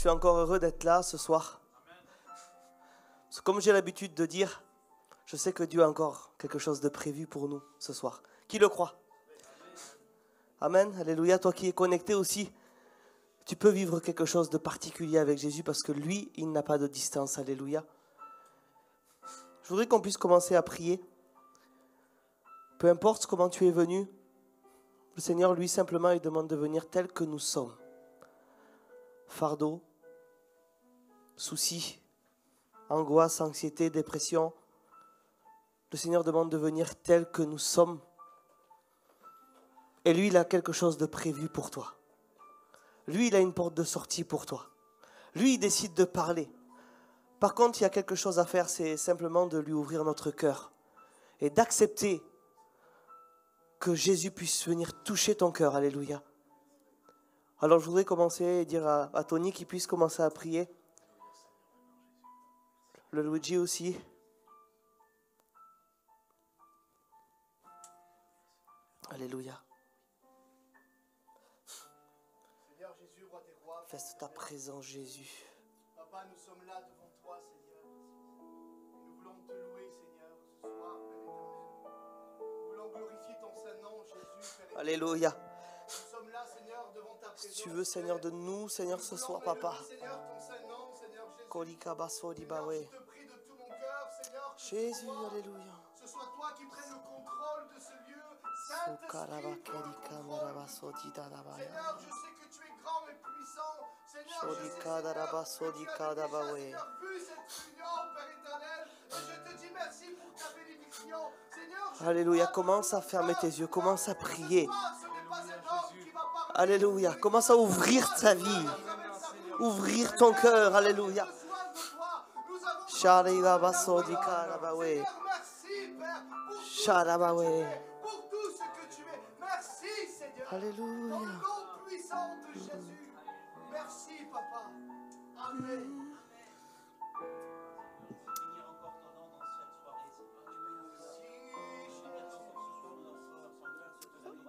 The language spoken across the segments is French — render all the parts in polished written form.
suis encore heureux d'être là ce soir. Parce que comme j'ai l'habitude de dire, je sais que Dieu a encore quelque chose de prévu pour nous ce soir. Qui le croit? Amen, alléluia. Toi qui es connecté aussi, tu peux vivre quelque chose de particulier avec Jésus parce que lui, il n'a pas de distance, alléluia. Je voudrais qu'on puisse commencer à prier. Peu importe comment tu es venu, le Seigneur, lui, simplement, il demande de venir tel que nous sommes. Fardeau, soucis, angoisse, anxiété, dépression. Le Seigneur demande de venir tel que nous sommes. Et lui, il a quelque chose de prévu pour toi. Lui, il a une porte de sortie pour toi. Lui, il décide de parler. Par contre, il y a quelque chose à faire, c'est simplement de lui ouvrir notre cœur et d'accepter que Jésus puisse venir toucher ton cœur. Alléluia. Alors, je voudrais commencer et dire à Tony qu'il puisse commencer à prier. Le Luigi aussi. Alléluia. Seigneur Jésus, roi des rois, Feste ta présence, Jésus. Papa, nous sommes là devant toi, Seigneur. Et nous voulons te louer, Seigneur, ce soir, Père éternel. Nous voulons glorifier ton Saint-Nom, Jésus, Père éternel. Alléluia. Nous sommes là, Seigneur, devant ta présence. Si tu veux, Seigneur, de nous, Seigneur, ce soir, Papa. Seigneur, ton Saint-Nom, Seigneur Jésus. Kolika baso di bawe. Seigneur, je te prie de tout mon cœur, Seigneur, que Jésus, ce soit- alléluia. ce soit toi qui prennes le contrôle de ce lieu. Saint-Esprit, prends le contrôle. Seigneur, je sais que tu es grand et puissant. Seigneur, je sais, Seigneur, que tu as déjà, Seigneur, vu cette union, Père éternel. Et je te dis merci pour ta bénédiction. Seigneur, je Alléluia. crois Commence que à fermer tes yeux. Commence à prier. ce soir, ce n'est pas cet homme qui va parler. Alléluia. Commence à ouvrir ta vie. Ouvrir ton cœur. Alléluia. Shariga baso di karabawe. Seigneur, merci, Père, pour tout Sharabawe. pour tout ce que tu es. Merci, Seigneur. Au Alléluia. nom puissant de Jésus. Merci, Papa. Amen.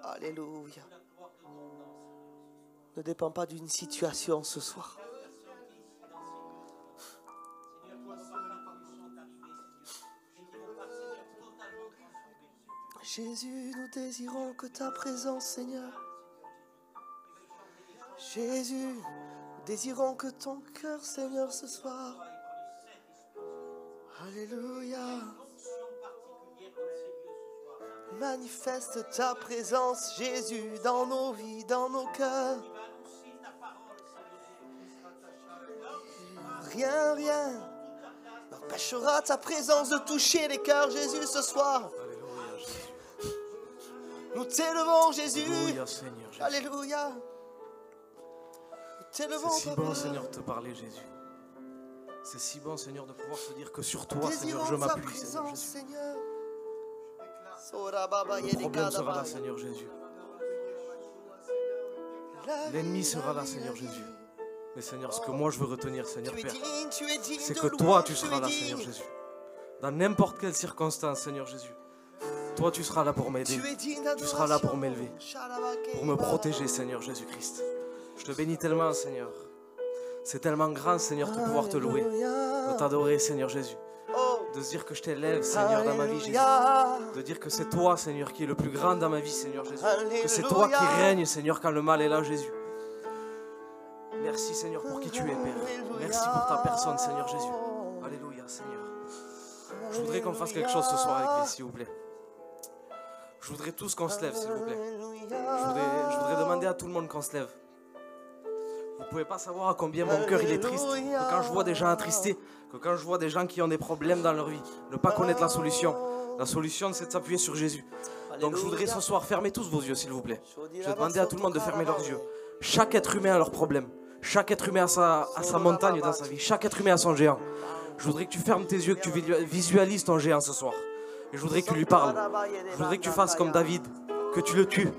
Alléluia. Ne dépend pas d'une situation ce soir. Jésus, nous désirons que ta présence, Seigneur. Jésus, nous désirons que ton cœur, Seigneur, ce soir. Alléluia. Manifeste ta présence, Jésus, dans nos vies, dans nos cœurs. Rien n'empêchera ta présence de toucher les cœurs, Jésus, ce soir. Nous t'élevons, Jésus. Alléluia, Seigneur Jésus. Alléluia. Nous t'élevons, C'est si bon, Papa. Seigneur, de te parler, Jésus. C'est si bon, Seigneur, de pouvoir te dire que sur toi, Seigneur, Désirons je ta m'appuie, Seigneur présence, Jésus. Seigneur. Sora baba Le problème yedika sera là, daba. Seigneur Jésus. L'ennemi sera là, Seigneur Jésus. Mais Seigneur, ce que moi je veux retenir, Seigneur Tu es Père, digne, tu es digne c'est de que toi, louange, tu tu seras es là, digne. Seigneur Jésus. Dans n'importe quelle circonstance, Seigneur Jésus. Toi, tu seras là pour m'aider. Tu es digne Tu seras là pour d'adoration. m'élever, Shalabake pour me iba. protéger, Seigneur Jésus-Christ. Je te bénis tellement, Seigneur. C'est tellement grand, Seigneur, de pouvoir te louer, de t'adorer, Seigneur Jésus. Oh, De se dire que je t'élève, Seigneur, dans ma vie, Jésus. Alléluia. De dire que c'est toi, Seigneur, qui est le plus grand dans ma vie, Seigneur Jésus. Alléluia. Que c'est toi qui règnes, Seigneur, quand le mal est là, Jésus. Merci, Seigneur, pour qui tu es, Père. Merci pour ta personne, Seigneur Jésus. Alléluia, Seigneur. Je voudrais qu'on fasse quelque chose ce soir avec lui, s'il vous plaît. Je voudrais tous qu'on se lève, s'il vous plaît. Je voudrais demander à tout le monde qu'on se lève. Vous pouvez pas savoir à combien mon cœur il est triste. Que quand je vois des gens attristés, que quand je vois des gens qui ont des problèmes dans leur vie, ne pas connaître la solution. La solution, c'est de s'appuyer sur Jésus. Donc je voudrais ce soir, fermez tous vos yeux, s'il vous plaît. Je vais demander à tout le monde de fermer leurs yeux. Chaque être humain a leurs problèmes. Chaque être humain a sa montagne dans sa vie. Chaque être humain a son géant. Je voudrais que tu fermes tes yeux, que tu visualises ton géant ce soir. Et je voudrais que tu lui parles. Je voudrais que tu fasses comme David, que tu le tues,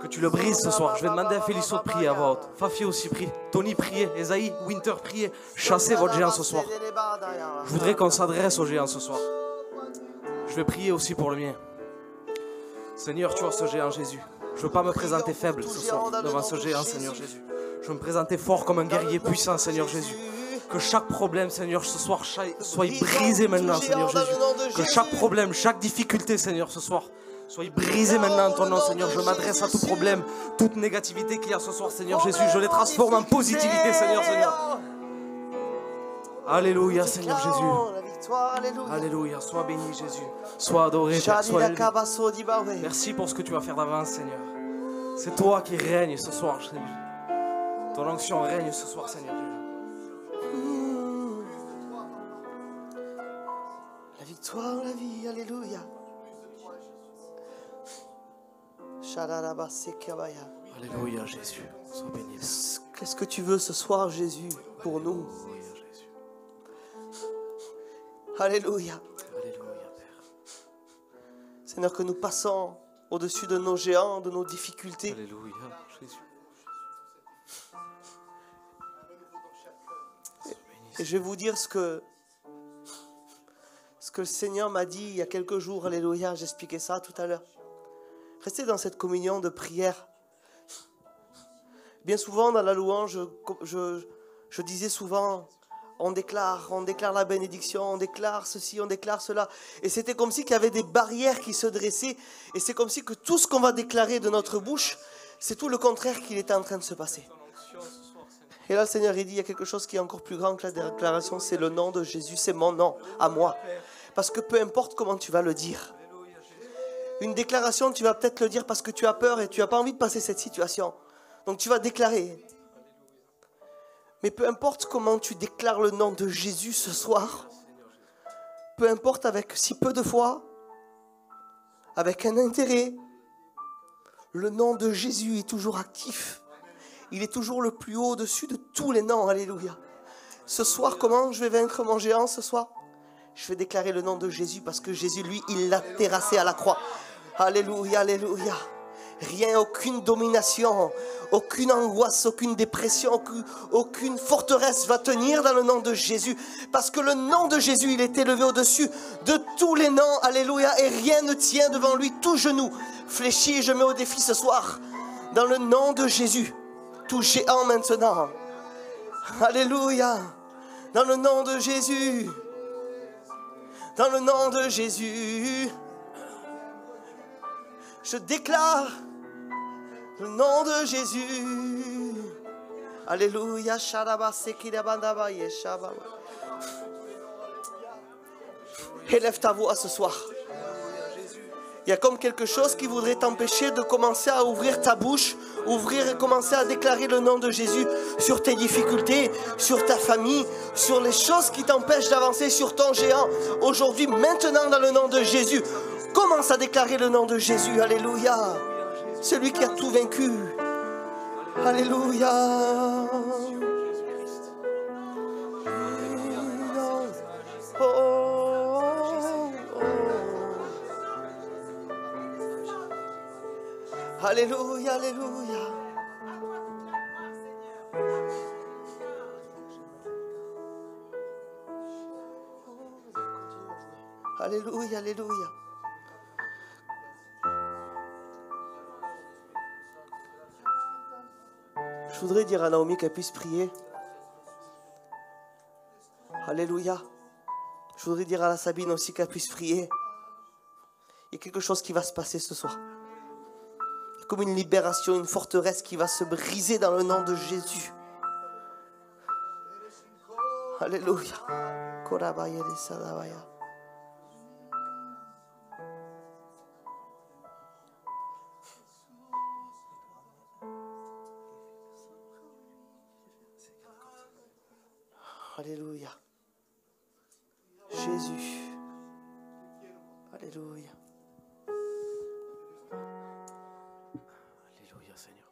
que tu le brises ce soir. Je vais demander à Félicio de prier à voix haute. Fafi aussi prie. Tony priez. Esaïe, Winter priez. Chassez votre géant ce soir. Je voudrais qu'on s'adresse au géant ce soir. Je vais prier aussi pour le mien. Seigneur, tu as ce géant Jésus. Je ne veux pas me présenter faible ce soir devant ce géant, Seigneur Jésus. Je veux me présenter fort comme un guerrier puissant, Seigneur Jésus. Que chaque problème, Seigneur, ce soir, soit brisé maintenant, Seigneur Jésus. Que chaque problème, chaque difficulté, Seigneur, ce soir, soit brisé maintenant en ton nom, Seigneur. Je m'adresse à tout problème, toute négativité qu'il y a ce soir, Seigneur Jésus. Je les transforme en positivité, Seigneur, Seigneur. Alléluia, Seigneur Jésus. Alléluia, sois béni, Jésus. Sois adoré, Père, sois élevé. Merci pour ce que tu vas faire d'avance, Seigneur. C'est toi qui règnes ce soir, Seigneur. Ton onction règne ce soir, Seigneur Dieu. La victoire, la vie, alléluia. Alléluia, Jésus. Sois béni. Qu'est-ce que tu veux ce soir, Jésus, pour nous? Alléluia. Alléluia, Père. Seigneur, que nous passons au-dessus de nos géants, de nos difficultés. Alléluia, Jésus. Et je vais vous dire ce que le Seigneur m'a dit il y a quelques jours. Alléluia, j'expliquais ça tout à l'heure. Restez dans cette communion de prière. Bien souvent dans la louange, je disais souvent, on déclare la bénédiction, on déclare ceci, on déclare cela. Et c'était comme si qu'il y avait des barrières qui se dressaient. Et c'est comme si que tout ce qu'on va déclarer de notre bouche, c'est tout le contraire qu'il était en train de se passer. Et là, le Seigneur, il dit, il y a quelque chose qui est encore plus grand que la déclaration, c'est le nom de Jésus, c'est mon nom, à moi. Parce que peu importe comment tu vas le dire. Une déclaration, tu vas peut-être le dire parce que tu as peur et tu n'as pas envie de passer cette situation. Donc tu vas déclarer. Mais peu importe comment tu déclares le nom de Jésus ce soir, peu importe avec si peu de foi, avec un intérêt, le nom de Jésus est toujours actif. Il est toujours le plus haut au-dessus de tous les noms. Alléluia. Ce soir, comment je vais vaincre mon géant ce soir? Je vais déclarer le nom de Jésus parce que Jésus, lui, il l'a terrassé à la croix. Alléluia, alléluia. Rien, aucune domination, aucune angoisse, aucune dépression, aucune forteresse va tenir dans le nom de Jésus. Parce que le nom de Jésus, il est élevé au-dessus de tous les noms. Alléluia. Et rien ne tient devant lui, tout genou fléchi. Je mets au défi ce soir, dans le nom de Jésus, tout géant maintenant. Alléluia. Dans le nom de Jésus. Dans le nom de Jésus. Je déclare le nom de Jésus. Alléluia. Élève ta voix ce soir. Il y a comme quelque chose qui voudrait t'empêcher de commencer à ouvrir ta bouche, ouvrir et commencer à déclarer le nom de Jésus sur tes difficultés, sur ta famille, sur les choses qui t'empêchent d'avancer sur ton géant. Aujourd'hui, maintenant, dans le nom de Jésus, commence à déclarer le nom de Jésus. Alléluia. Celui qui a tout vaincu. Alléluia. Alléluia, alléluia. Alléluia, alléluia. Je voudrais dire à Naomi qu'elle puisse prier. Alléluia. Je voudrais dire à la Sabine aussi qu'elle puisse prier. Il y a quelque chose qui va se passer ce soir. Comme une libération, une forteresse qui va se briser dans le nom de Jésus. Alléluia. Alléluia. Jésus. Alléluia. Alléluia, Seigneur.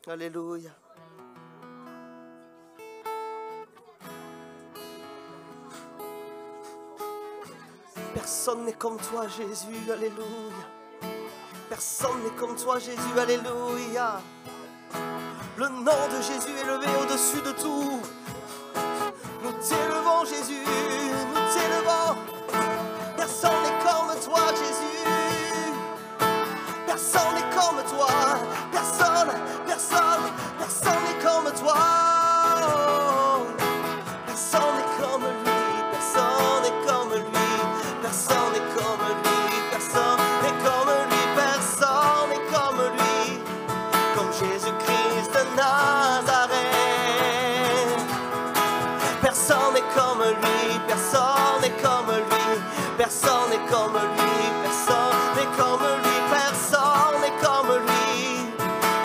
Alléluia. Personne n'est comme toi, Jésus, alléluia. Personne n'est comme toi, Jésus, alléluia. Le nom de Jésus est élevé au-dessus de tout. Nous t'élevons, Jésus, nous t'élevons. Personne n'est comme toi, Jésus. Personne n'est comme toi. Personne, personne, personne n'est comme toi. Personne n'est comme lui. Personne n'est comme lui. Personne n'est comme lui. Personne n'est comme lui. Personne n'est comme lui. Comme Jésus-Christ de Nazareth. Personne n'est comme lui. Personne n'est comme lui. Personne n'est comme lui. Personne n'est comme lui. Personne n'est comme lui.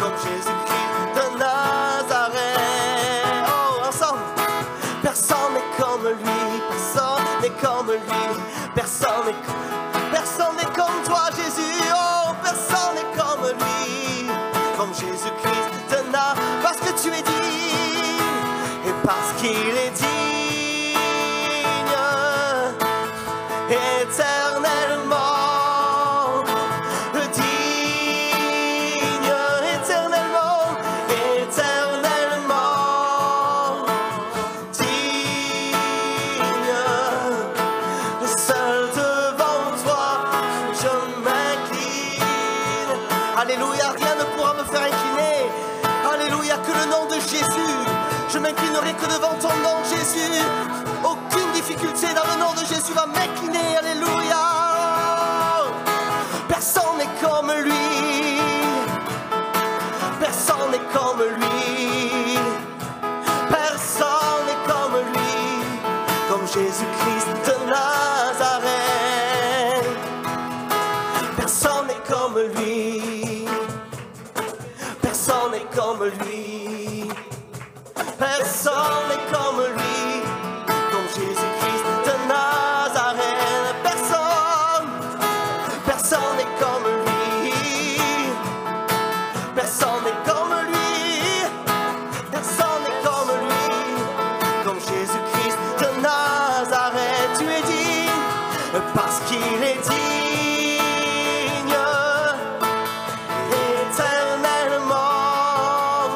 Comme Jésus-Christ de Nazareth. Oh, ensemble. Personne n'est comme lui. Personne n'est comme lui. Personne n'est comme toi, Jésus. Oh, personne n'est comme lui. Comme Jésus-Christ de Nazareth. Parce que tu es digne. Et parce qu'il est digne. Éternellement digne, éternellement, éternellement digne. Seul devant toi, je m'incline. Alléluia, rien ne pourra me faire incliner. Alléluia, que le nom de Jésus. Je m'inclinerai que devant ton nom, Jésus. Aucune difficulté dans le nom de Jésus va m'incliner. Alléluia. Personne n'est comme lui. Personne n'est comme lui. Personne n'est comme lui. Comme Jésus-Christ de Nazareth. Personne n'est comme lui. Personne n'est comme lui. Personne n'est comme lui. Comme Jésus-Christ de Nazareth. Personne. Personne n'est comme lui. Personne n'est comme lui. Personne n'est comme lui. Comme Jésus-Christ de Nazareth. Tu es digne. Parce qu'il est digne. Éternellement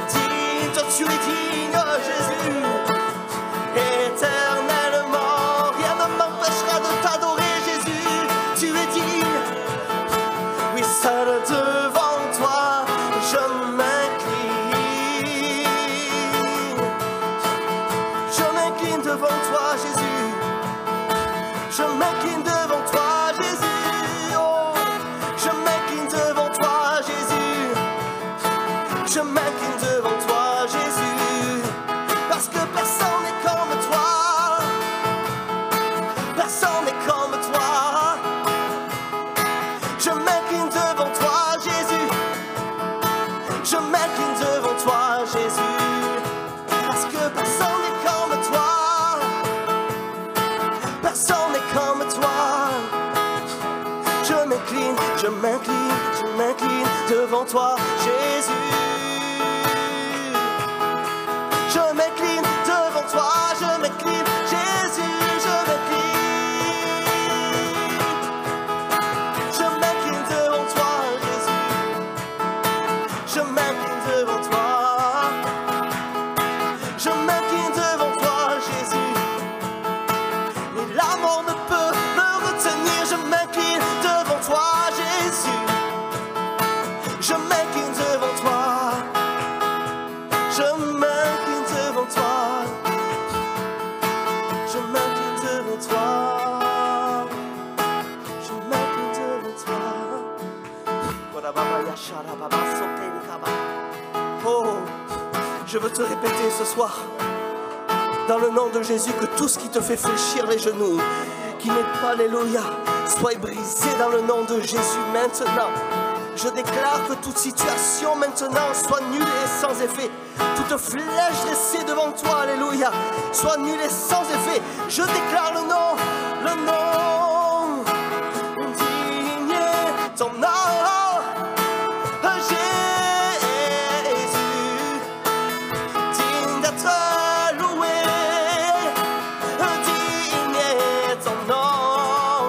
digne. Toi tu es digne, Jésus. Éternellement, rien ne m'empêchera de t'adorer, Jésus. Tu es digne. Oui, seul devant toi, je m'incline. Je m'incline devant toi, Jésus. Je m'incline devant toi, Jésus. Oh, je m'incline devant toi, Jésus. Je m'incline devant toi, Jésus. Parce que personne n'est comme toi. Personne n'est comme toi. Je m'incline devant toi, Jésus. Je m'incline devant toi, Jésus. Parce que personne n'est comme toi. Personne n'est comme toi. Je m'incline, je m'incline, je m'incline devant toi, Jésus. Je m'incline devant toi, je m'incline, Jésus, je m'incline. Je m'incline devant toi, Jésus. Je m'incline devant toi. Je m'incline devant toi, Jésus. Et la mort ne peut me retenir. Je m'incline devant toi, Jésus. Je m'incline devant toi. Je m'incline devant toi. Je m'incline devant toi. Je m'incline devant toi. Oh, je veux te répéter ce soir, dans le nom de Jésus, que tout ce qui te fait fléchir les genoux, qui n'est pas, alléluia, soit brisé dans le nom de Jésus maintenant. Je déclare que toute situation maintenant soit nulle et sans effet. Toute flèche dressée devant toi, alléluia, soit nulle et sans effet. Je déclare le nom digne, ton nom, Jésus, digne d'être loué, digne ton nom.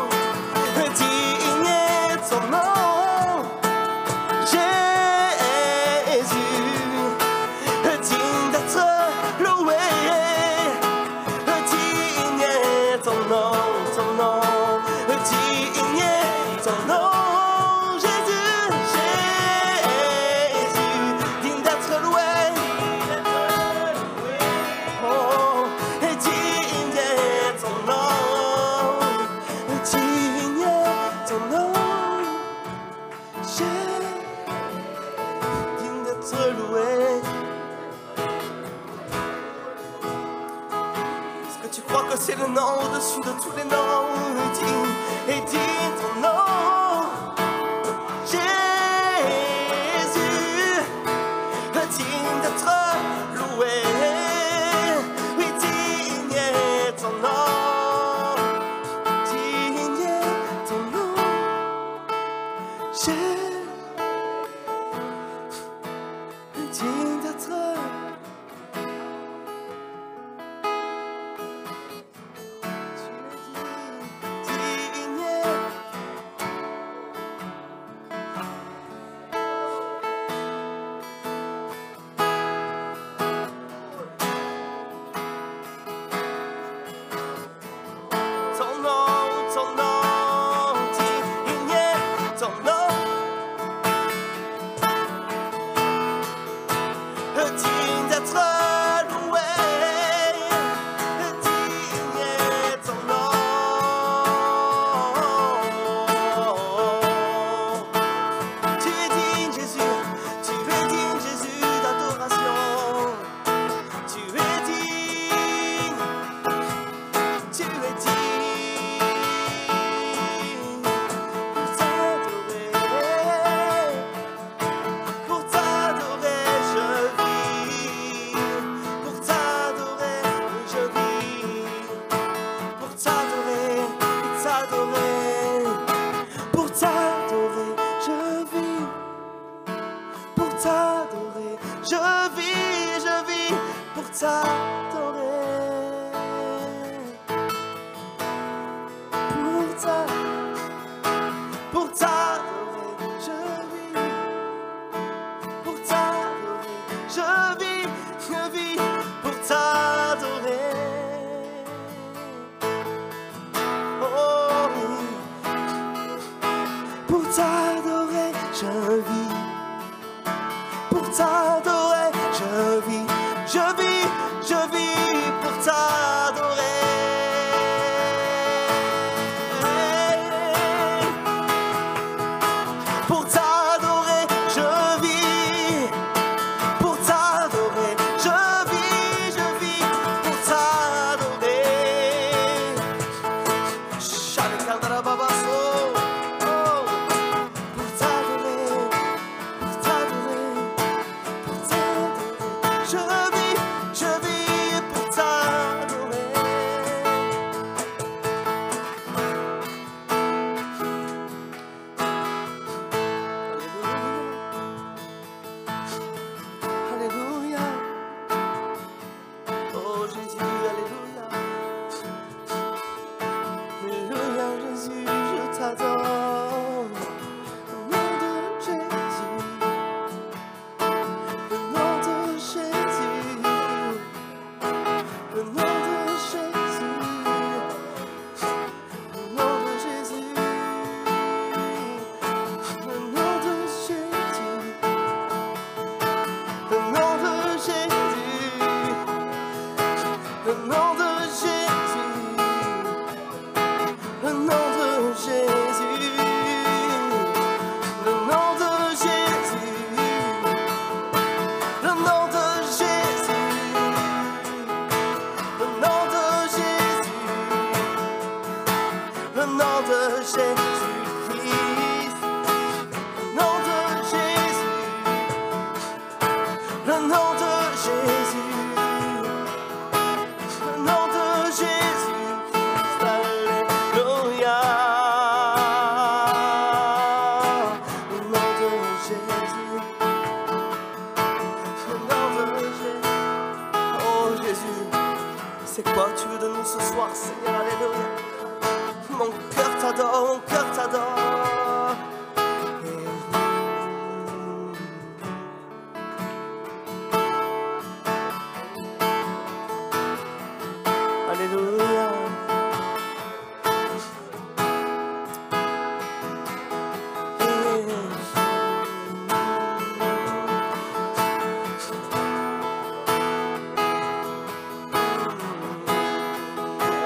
digne d'être loué. Est-ce que tu crois que c'est le nom au-dessus de tous les noms? Et digne ton nom, Jésus, digne d'être loué. Oui, digne est ton nom, digne est ton nom, Jésus, digne d'être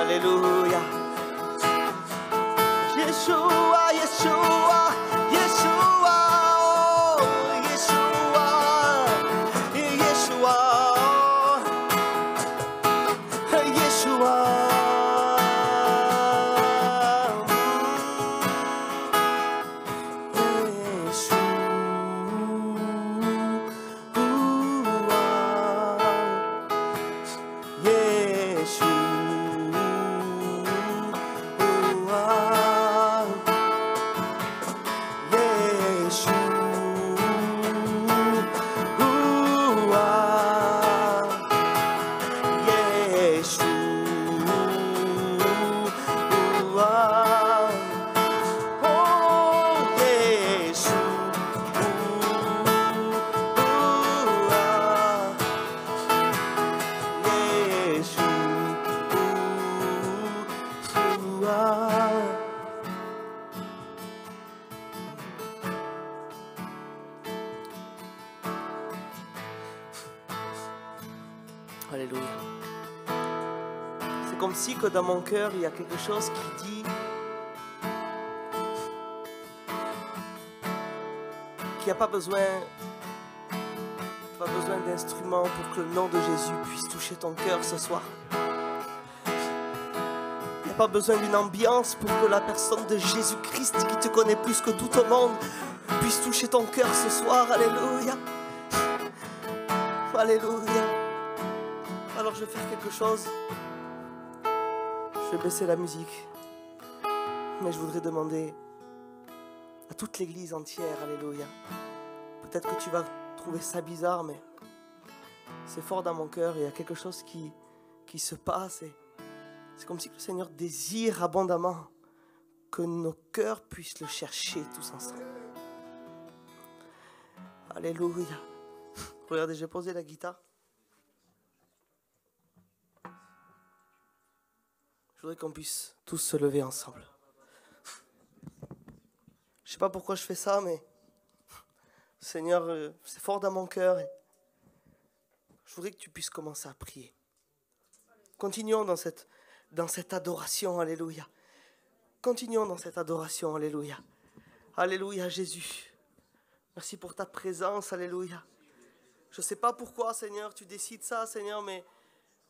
Alléluia. Alléluia. C'est comme si que dans mon cœur, il y a quelque chose qui dit qu'il n'y a pas besoin d'instruments pour que le nom de Jésus puisse toucher ton cœur ce soir. Il n'y a pas besoin d'une ambiance pour que la personne de Jésus-Christ qui te connaît plus que tout au monde puisse toucher ton cœur ce soir. Alléluia. Alléluia. Alors je vais faire quelque chose. Je vais baisser la musique. Mais je voudrais demander à toute l'église entière, alléluia. Peut-être que tu vas trouver ça bizarre, mais c'est fort dans mon cœur. Il y a quelque chose qui se passe. Et c'est comme si le Seigneur désire abondamment que nos cœurs puissent le chercher tous ensemble. Alléluia. Regardez, j'ai posé la guitare. Je voudrais qu'on puisse tous se lever ensemble. Je ne sais pas pourquoi je fais ça, mais Seigneur, c'est fort dans mon cœur. Et je voudrais que tu puisses commencer à prier. Continuons dans cette adoration, alléluia. Continuons dans cette adoration, alléluia. Alléluia, Jésus. Merci pour ta présence, alléluia. Je ne sais pas pourquoi, Seigneur, tu décides ça, Seigneur, mais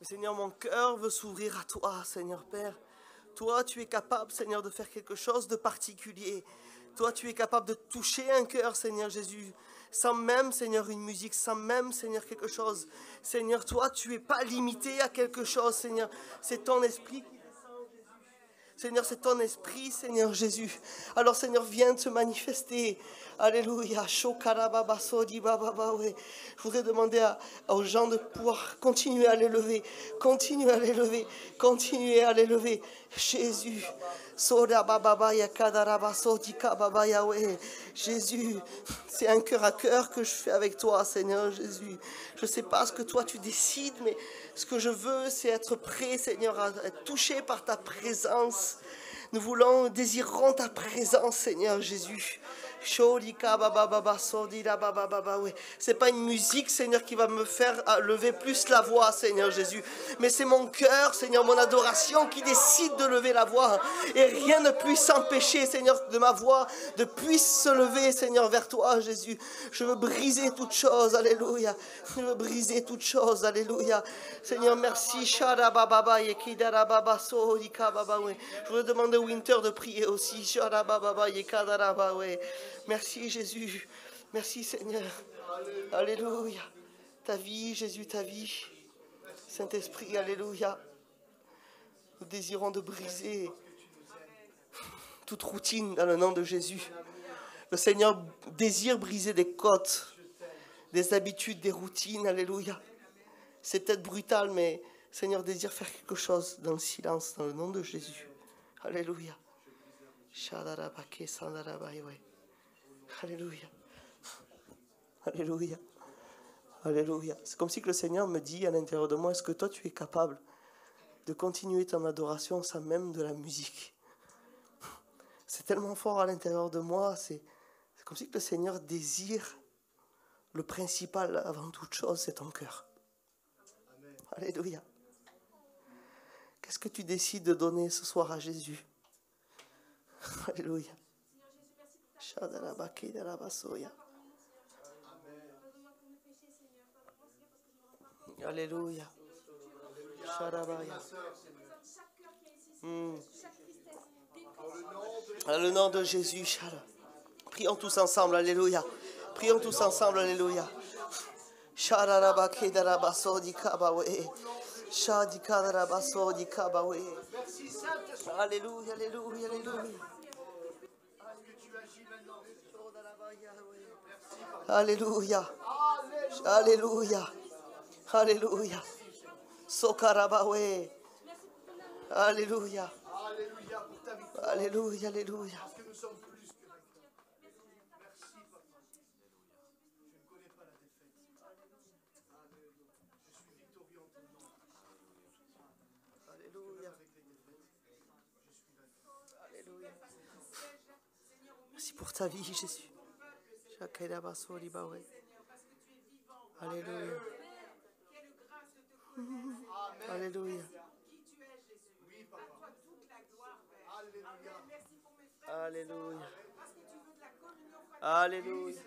Seigneur, mon cœur veut s'ouvrir à toi, Seigneur Père. Toi, tu es capable, Seigneur, de faire quelque chose de particulier. Toi, tu es capable de toucher un cœur, Seigneur Jésus, sans même, Seigneur, une musique, sans même, Seigneur, quelque chose. Seigneur, toi, tu n'es pas limité à quelque chose, Seigneur. C'est ton esprit qui descend, Jésus. Seigneur, c'est ton esprit, Seigneur Jésus. Alors, Seigneur, viens te manifester. Alléluia. Je voudrais demander aux gens de pouvoir continuer à les lever. Continuer à les lever. Continuer à les lever. Jésus. Jésus, c'est un cœur à cœur que je fais avec toi, Seigneur Jésus. Je ne sais pas ce que toi tu décides, mais ce que je veux, c'est être prêt, Seigneur, à être touché par ta présence. Nous désirons ta présence, Seigneur Jésus. C'est pas une musique, Seigneur, qui va me faire lever plus la voix, Seigneur Jésus, mais c'est mon cœur, Seigneur, mon adoration qui décide de lever la voix, et rien ne puisse empêcher, Seigneur, de ma voix de puisse se lever, Seigneur, vers toi, Jésus. Je veux briser toute chose, alléluia. Je veux briser toute chose, alléluia. Seigneur, merci. Je veux demander au Winter de prier aussi. Merci Jésus, merci Seigneur, alléluia, ta vie Jésus, ta vie, Saint-Esprit, alléluia, nous désirons de briser toute routine dans le nom de Jésus. Le Seigneur désire briser des côtes, des habitudes, des routines, alléluia. C'est peut-être brutal, mais Seigneur désire faire quelque chose dans le silence, dans le nom de Jésus, alléluia. Alléluia. Alléluia. Alléluia. C'est comme si que le Seigneur me dit à l'intérieur de moi, est-ce que toi tu es capable de continuer ton adoration sans même de la musique? C'est tellement fort à l'intérieur de moi, c'est comme si que le Seigneur désire le principal avant toute chose, c'est ton cœur. Alléluia. Qu'est-ce que tu décides de donner ce soir à Jésus? Alléluia. Alléluia. Le nom de Jésus. Prions tous ensemble. Alléluia. Prions tous ensemble. Alléluia. Alléluia. Alléluia. Alléluia. Alléluia. Alléluia. Alléluia. Sokarabawe. Alléluia. Alléluia pour ta victoire. Alléluia. Alléluia. Parce que nous sommes plus que vainqueurs. Merci, papa. Je ne connais pas la défaite. Alléluia. Je suis victorieux en ton nom. Alléluia. Avec les défaites, je suis vainqueur. Alléluia. Merci pour ta vie, Jésus. Shakarabasouribawe. Alléluia. Alléluia. Oui, papa. Alléluia. Alléluia. Alléluia.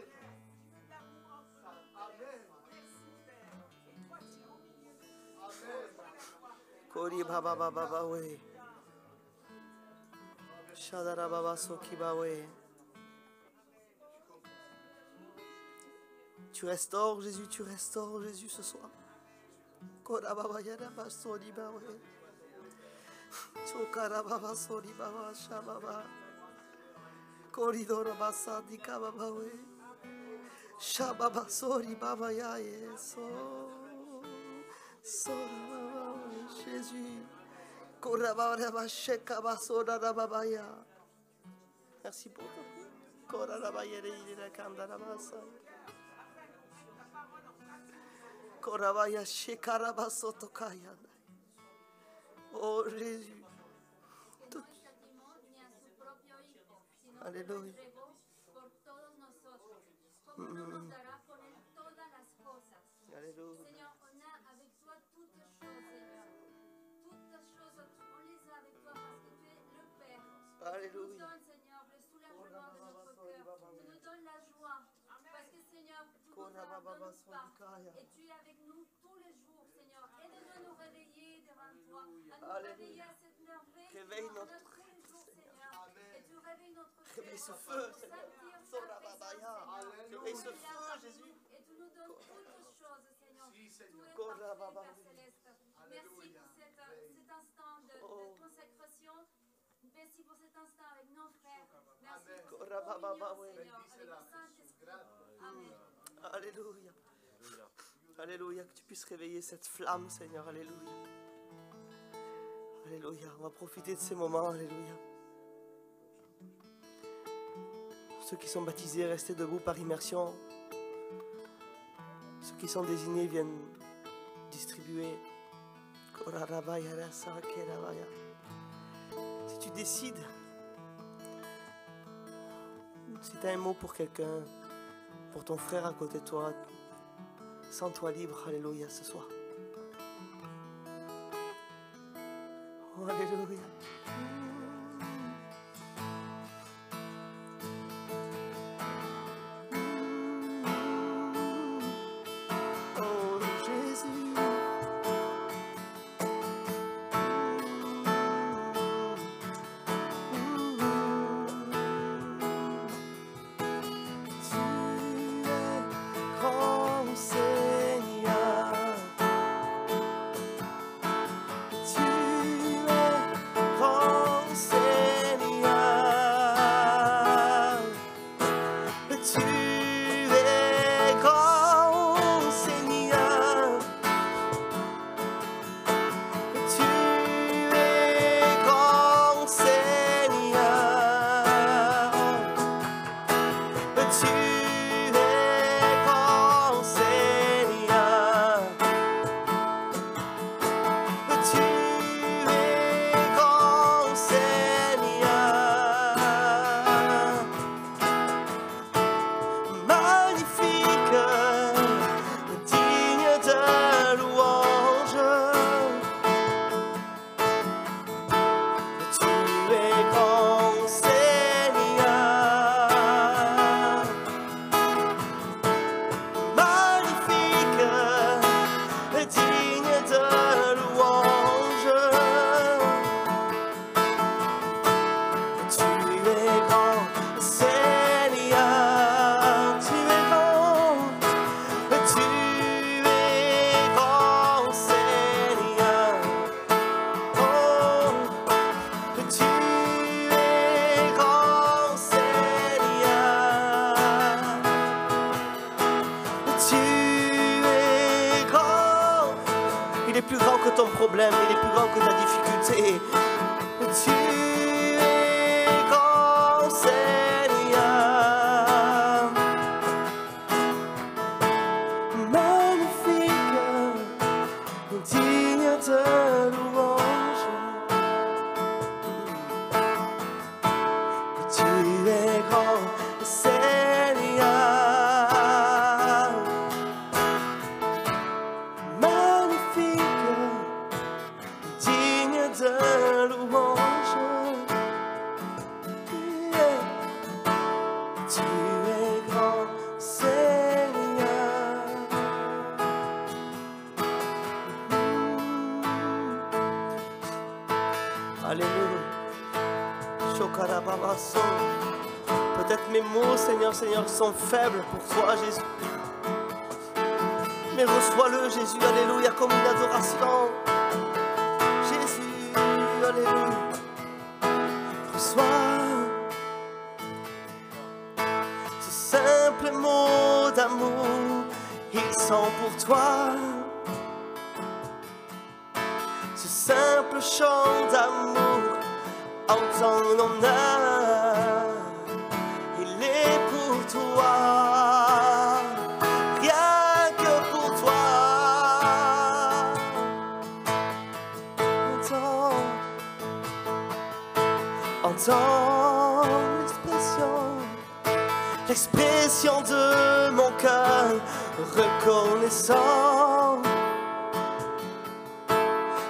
Kori baba baba bawe. Shadara baba soki bawe. Tu restaures Jésus, tu restaures Jésus ce soir. Kora baba yada basori bawe. Chokara baba sori baba shababa. Koridoro basadi baba we. Shababa sori baba ya yeso. Sora baba we Jésus. Kora baba baba sheka basora baba ya. Merci pour toi. Kora baba yere yere kandara basa. Kora baba shekara basoto kaya. Oh Jésus. Alléluia. Por todos nosotros, como no nos dará con él todas las cosas. Alléluia. Seigneur, on a avec toi toutes choses, Seigneur. Toutes choses, on les a avec toi parce que tu es le Père. Tu nous Alléluia. donnes, Seigneur, le soulagement de notre cœur. Tu nous donnes la joie. Parce que, Seigneur, tu nous abandonnes pas. Et tu es avec nous tous les jours, Seigneur. Aide-nous à nous réveiller devant toi. À nous réveiller à cette merveille. Réveille notre tous les jours, Seigneur. Et tu réveilles notre Réveille ce cœur. feu, Pour Seigneur. sentir ta Sora présence, babaya. Seigneur. Réveille ce Tu es là feu, parmi Jésus. nous. Et tu nous donnes toutes choses, Seigneur. Si, Seigneur. Tout est Kora parfait, baba. Père Céleste. Merci Alléluia. pour cet instant de consécration. Merci pour cet instant avec nos frères. Merci Amen. pour Kora cette baba, communion, ouais. Seigneur, Bénis avec cela. le Saint-Esprit. Grâce. Amen. Alléluia. Alléluia. Que tu puisses réveiller cette flamme, Seigneur. Alléluia. Alléluia. On va profiter de ces moments. Alléluia. Ceux qui sont baptisés, restez debout par immersion. Ceux qui sont désignés viennent distribuer. Si tu décides, si tu as un mot pour quelqu'un, pour ton frère à côté de toi, sens-toi libre, alléluia, ce soir. Oh, alléluia. Oh, Jésus. Tu es grand Seigneur. Tu es grand ton problème, il est plus grand que ta difficulté. Tu es grand, Seigneur. Magnifique, digne de louange. Tu es grand, Seigneur. Magnifique, digne de louange. Tu es grand, Seigneur. Alléluia. Shokarababaso. Peut-être mes mots, Seigneur, sont faibles pour toi, Jésus. Mais reçois-le, Jésus, alléluia, comme une adoration. Jésus, alléluia. Reçois ce simple mot d'amour, ils sont pour toi. Ce simple chant d'amour en ton honneur, il est pour toi, rien que pour toi. Entends l'expression de mon cœur, reconnaissant.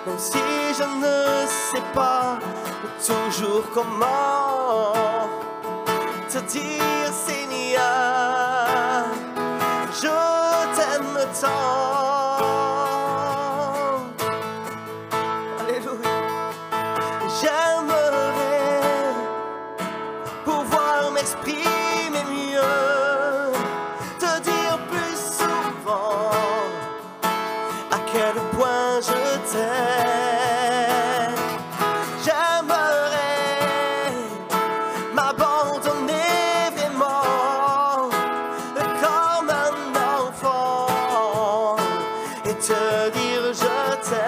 Même si je ne sais pas toujours comment te dire, Seigneur, je t'aime tant. Alléluia. J'aimerais pouvoir m'exprimer mieux, te dire plus souvent à quel point je t'aime. J'aimerais m'abandonner vraiment comme un enfant et te dire je t'aime.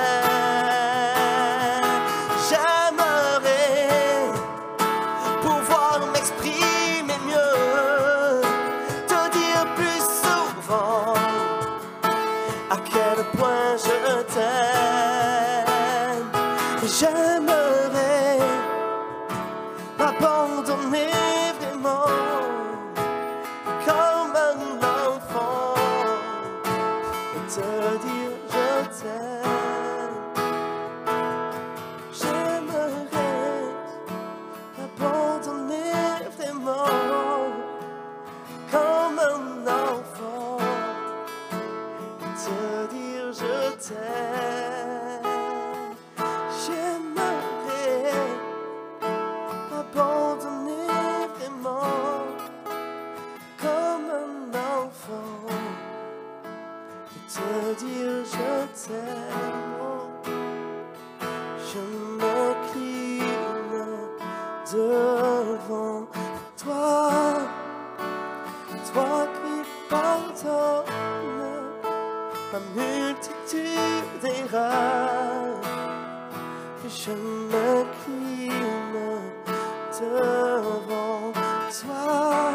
J'aimerais pouvoir m'exprimer mieux, te dire plus souvent à quel point je t'aime. J'aimerais m'abandonner vraiment comme un enfant et te dire je t'aime. J'aimerais m'abandonner vraiment comme un enfant et te dire je t'aime. J'aimerais m'abandonner vraiment comme un enfant et te dire je t'aime. Je m'incline devant toi, toi qui pardonnes ma multitude d'erreurs. Je m'incline devant toi,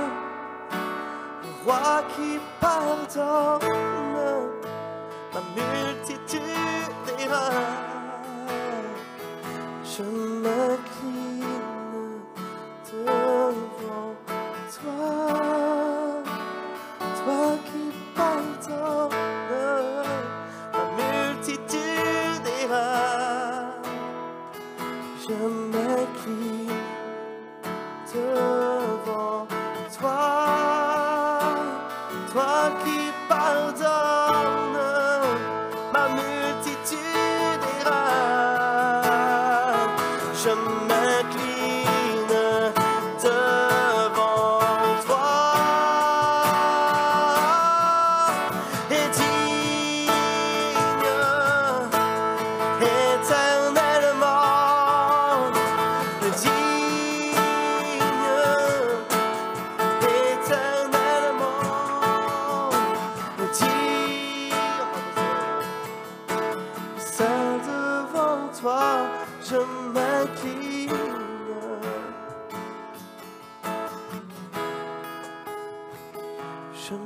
roi qui pardonne ma multitude d'erreurs. Je m'incline devant toi, toi qui pardonne ma multitude d'erreurs. Je m'incline devant toi, toi qui pardonne ma multitude d'erreurs. Je m'incline devant toi et digne éternellement, digne éternellement, digne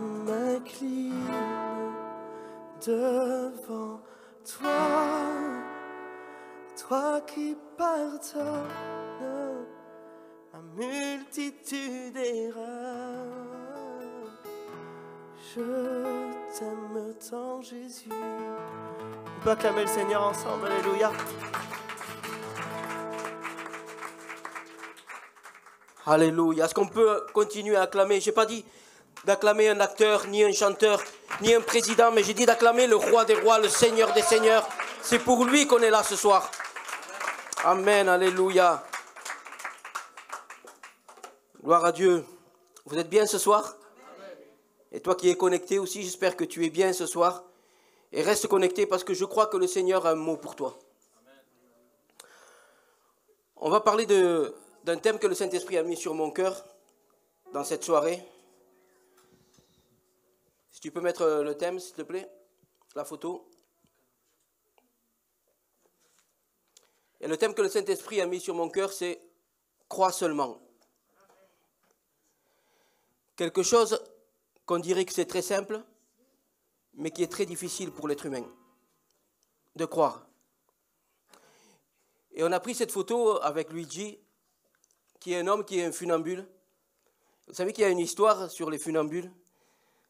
m'incline devant toi, toi qui pardonnes ma multitude d'erreurs. Je t'aime tant, Jésus. On peut acclamer le Seigneur ensemble, alléluia. Alléluia. Est-ce qu'on peut continuer à acclamer? Je n'ai pas dit d'acclamer un acteur, ni un chanteur, ni un président, mais j'ai dit d'acclamer le roi des rois, le Seigneur des seigneurs. C'est pour lui qu'on est là ce soir. Amen, alléluia. Gloire à Dieu. Vous êtes bien ce soir? Et toi qui es connecté aussi, j'espère que tu es bien ce soir. Et reste connecté parce que je crois que le Seigneur a un mot pour toi. On va parler d'un thème que le Saint-Esprit a mis sur mon cœur dans cette soirée. Si tu peux mettre le thème, s'il te plaît, la photo. Et le thème que le Saint-Esprit a mis sur mon cœur, c'est « Crois seulement ». Quelque chose qu'on dirait que c'est très simple, mais qui est très difficile pour l'être humain, de croire. Et on a pris cette photo avec Luigi, qui est un homme qui est un funambule. Vous savez qu'il y a une histoire sur les funambules.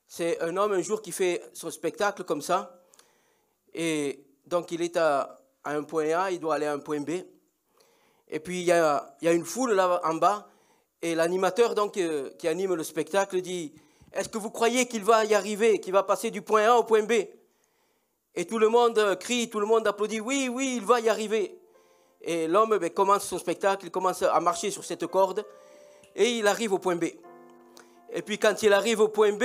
C'est un homme un jour qui fait son spectacle comme ça, et donc il est à un point A, il doit aller à un point B, et puis il y a une foule là en bas, et l'animateur donc qui anime le spectacle dit « Est-ce que vous croyez qu'il va y arriver, qu'il va passer du point A au point B ?» Et tout le monde crie, tout le monde applaudit « Oui, oui, il va y arriver !» Et l'homme commence son spectacle, il commence à marcher sur cette corde, et il arrive au point B. Et puis quand il arrive au point B,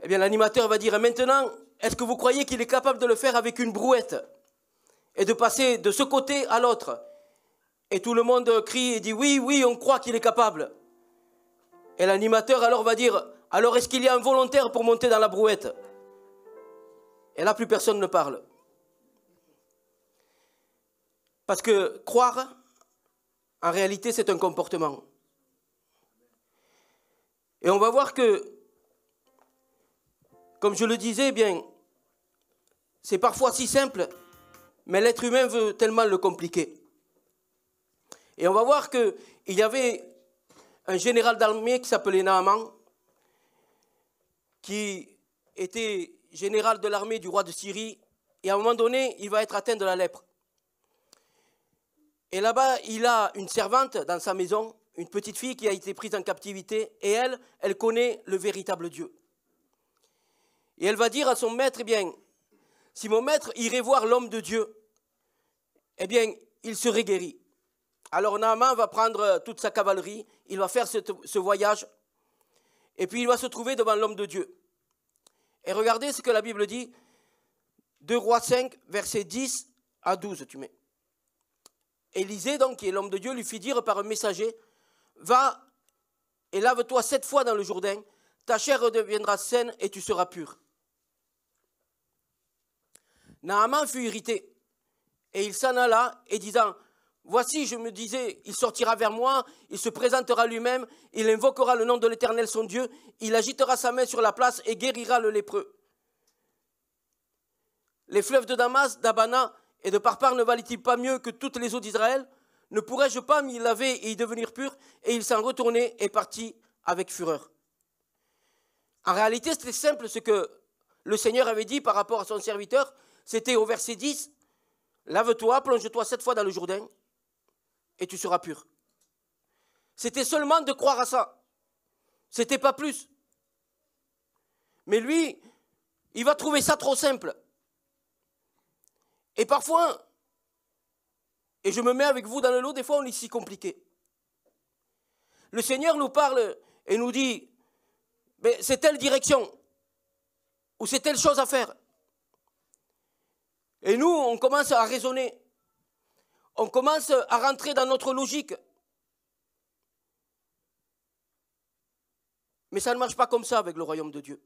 eh bien l'animateur va dire « Maintenant, est-ce que vous croyez qu'il est capable de le faire avec une brouette et de passer de ce côté à l'autre ?» Et tout le monde crie et dit « Oui, oui, on croit qu'il est capable !» Et l'animateur alors va dire « Alors est-ce qu'il y a un volontaire pour monter dans la brouette ?» Et là, plus personne ne parle. Parce que croire, en réalité, c'est un comportement. Et on va voir que, comme je le disais, eh bien, c'est parfois si simple, mais l'être humain veut tellement le compliquer. Et on va voir qu'il y avait un général d'armée qui s'appelait Naaman, qui était général de l'armée du roi de Syrie, et à un moment donné, il va être atteint de la lèpre. Et là-bas, il a une servante dans sa maison, une petite fille qui a été prise en captivité, et elle connaît le véritable Dieu. Et elle va dire à son maître, eh bien, si mon maître irait voir l'homme de Dieu, eh bien, il serait guéri. Alors Naaman va prendre toute sa cavalerie, il va faire ce voyage, et puis il va se trouver devant l'homme de Dieu. Et regardez ce que la Bible dit, 2 Rois 5, versets 10 à 12, tu mets. Élisée, donc, qui est l'homme de Dieu, lui fit dire par un messager, « Va et lave-toi 7 fois dans le Jourdain, ta chair redeviendra saine et tu seras pur. » Naaman fut irrité, et il s'en alla, et disant, « Voici, je me disais, il sortira vers moi, il se présentera lui-même, il invoquera le nom de l'Éternel son Dieu, il agitera sa main sur la place et guérira le lépreux. Les fleuves de Damas, d'Abana et de Parpar ne valent-ils pas mieux que toutes les eaux d'Israël? Ne pourrais-je pas m'y laver et y devenir pur ?» Et il s'en retournait et partit avec fureur. En réalité, c'était simple ce que le Seigneur avait dit par rapport à son serviteur. C'était au verset 10, « Lave-toi, plonge-toi 7 fois dans le Jourdain, et tu seras pur. » C'était seulement de croire à ça. C'était pas plus. Mais lui, il va trouver ça trop simple. Et parfois, et je me mets avec vous dans le lot, des fois on est si compliqué. Le Seigneur nous parle et nous dit, c'est telle direction, ou c'est telle chose à faire. Et nous, on commence à raisonner. On commence à rentrer dans notre logique. Mais ça ne marche pas comme ça avec le royaume de Dieu.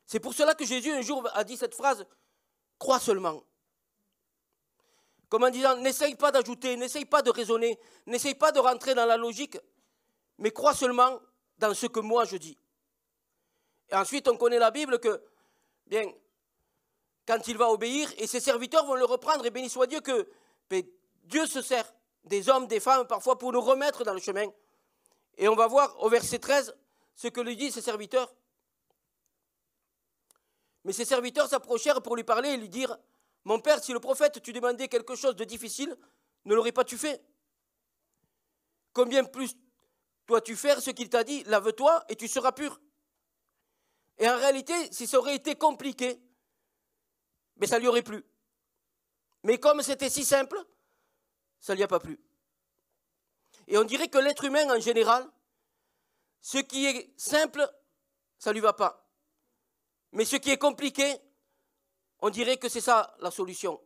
C'est pour cela que Jésus un jour a dit cette phrase, « Crois seulement ». Comme en disant, n'essaye pas d'ajouter, n'essaye pas de raisonner, n'essaye pas de rentrer dans la logique, mais crois seulement dans ce que moi je dis. Et ensuite, on connaît la Bible que, bien, quand il va obéir, et ses serviteurs vont le reprendre, et béni soit Dieu que Dieu se sert des hommes, des femmes, parfois pour nous remettre dans le chemin. Et on va voir au verset 13 ce que lui disent ses serviteurs. Mais ses serviteurs s'approchèrent pour lui parler et lui dire, « Mon père, si le prophète t'eût demandé quelque chose de difficile, ne l'aurais pas tu fait? Combien plus dois-tu faire ce qu'il t'a dit? Lave-toi et tu seras pur. » Et en réalité, si ça aurait été compliqué, mais ça ne lui aurait plu. Mais comme c'était si simple, ça ne lui a pas plu. Et on dirait que l'être humain en général, ce qui est simple, ça ne lui va pas. Mais ce qui est compliqué, on dirait que c'est ça la solution.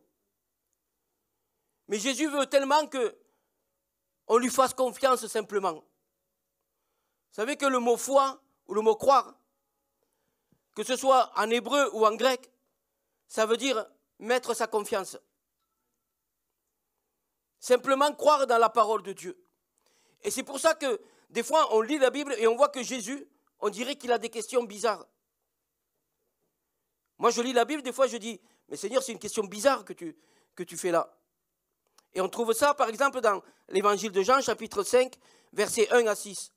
Mais Jésus veut tellement qu'on lui fasse confiance simplement. Vous savez que le mot foi ou le mot croire, que ce soit en hébreu ou en grec, ça veut dire mettre sa confiance. Simplement croire dans la parole de Dieu. Et c'est pour ça que des fois on lit la Bible et on voit que Jésus, on dirait qu'il a des questions bizarres. Moi je lis la Bible, des fois je dis, mais Seigneur, c'est une question bizarre que tu fais là. Et on trouve ça par exemple dans l'évangile de Jean, chapitre 5, versets 1 à 6.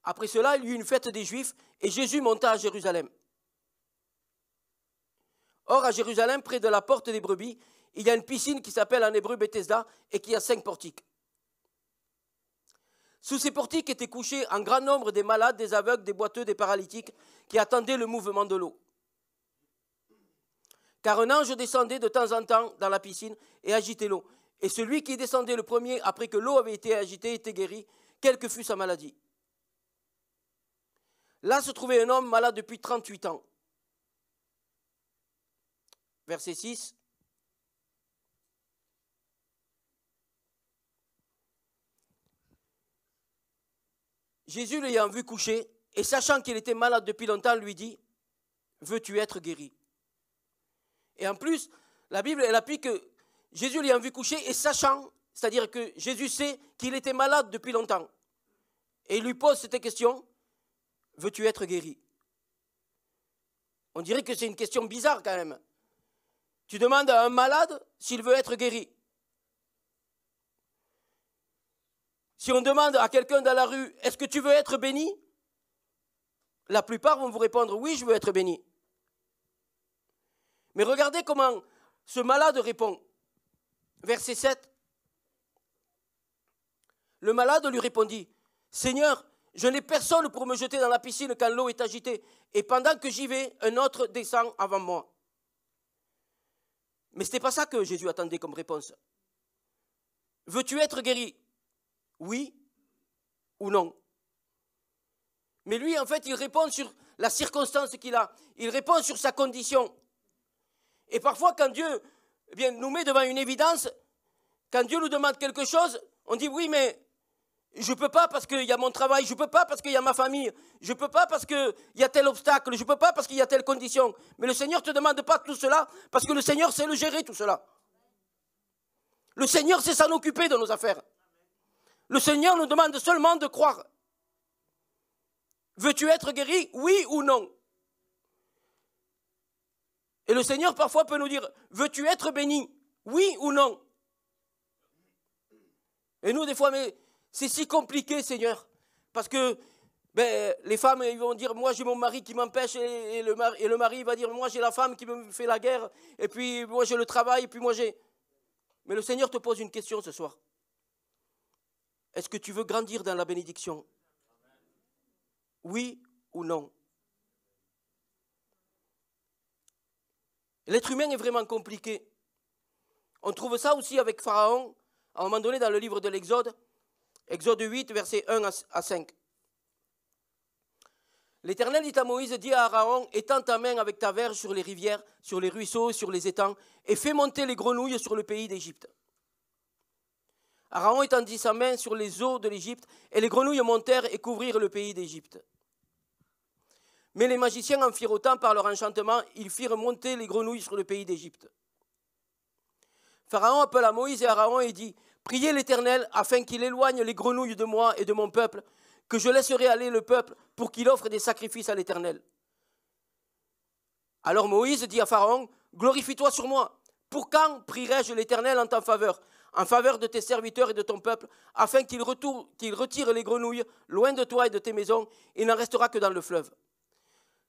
Après cela, il y eut une fête des Juifs et Jésus monta à Jérusalem. Or, à Jérusalem, près de la porte des brebis, il y a une piscine qui s'appelle en hébreu Bethesda et qui a 5 portiques. Sous ces portiques étaient couchés un grand nombre des malades, des aveugles, des boiteux, des paralytiques qui attendaient le mouvement de l'eau. Car un ange descendait de temps en temps dans la piscine et agitait l'eau. Et celui qui descendait le premier après que l'eau avait été agitée était guéri, quelle que fût sa maladie. Là se trouvait un homme malade depuis 38 ans. Verset 6. Jésus l'ayant vu coucher, et sachant qu'il était malade depuis longtemps, lui dit, « Veux-tu être guéri ?» Et en plus, la Bible, elle applique que Jésus l'ayant vu coucher, et sachant, c'est-à-dire que Jésus sait qu'il était malade depuis longtemps. Et il lui pose cette question, « Veux-tu être guéri ?» On dirait que c'est une question bizarre quand même. Tu demandes à un malade s'il veut être guéri. Si on demande à quelqu'un dans la rue, est-ce que tu veux être béni? La plupart vont vous répondre, oui, je veux être béni. Mais regardez comment ce malade répond. Verset 7. Le malade lui répondit, Seigneur, je n'ai personne pour me jeter dans la piscine quand l'eau est agitée, et pendant que j'y vais, un autre descend avant moi. Mais ce n'était pas ça que Jésus attendait comme réponse. Veux-tu être guéri? Oui ou non? Mais lui, en fait, il répond sur la circonstance qu'il a. Il répond sur sa condition. Et parfois, quand Dieu nous met devant une évidence, quand Dieu nous demande quelque chose, on dit oui, mais je ne peux pas parce qu'il y a mon travail, je ne peux pas parce qu'il y a ma famille, je ne peux pas parce qu'il y a tel obstacle, je ne peux pas parce qu'il y a telle condition. Mais le Seigneur ne te demande pas tout cela parce que le Seigneur sait le gérer tout cela. Le Seigneur sait s'en occuper de nos affaires. Le Seigneur nous demande seulement de croire. Veux-tu être guéri? Oui ou non? Et le Seigneur parfois peut nous dire, veux-tu être béni? Oui ou non? Et nous, des fois, mais c'est si compliqué, Seigneur. Parce que les femmes ils vont dire, moi j'ai mon mari qui m'empêche, et le mari va dire, moi j'ai la femme qui me fait la guerre, et puis moi j'ai le travail, et puis moi j'ai... Mais le Seigneur te pose une question ce soir. Est-ce que tu veux grandir dans la bénédiction? Oui ou non? L'être humain est vraiment compliqué. On trouve ça aussi avec Pharaon, à un moment donné dans le livre de l'Exode, Exode 8, versets 1 à 5. L'Éternel dit à Moïse, dis à Aaron, étends ta main avec ta verge sur les rivières, sur les ruisseaux, sur les étangs, et fais monter les grenouilles sur le pays d'Égypte. Aaron étendit sa main sur les eaux de l'Égypte, et les grenouilles montèrent et couvrirent le pays d'Égypte. Mais les magiciens en firent autant par leur enchantement, ils firent monter les grenouilles sur le pays d'Égypte. Pharaon appela Moïse et Aaron et dit, Priez l'Éternel afin qu'il éloigne les grenouilles de moi et de mon peuple, que je laisserai aller le peuple pour qu'il offre des sacrifices à l'Éternel. » Alors Moïse dit à Pharaon, « Glorifie-toi sur moi. Pour quand prierai-je l'Éternel en ta faveur, en faveur de tes serviteurs et de ton peuple, afin qu'il retire les grenouilles loin de toi et de tes maisons, il n'en restera que dans le fleuve. »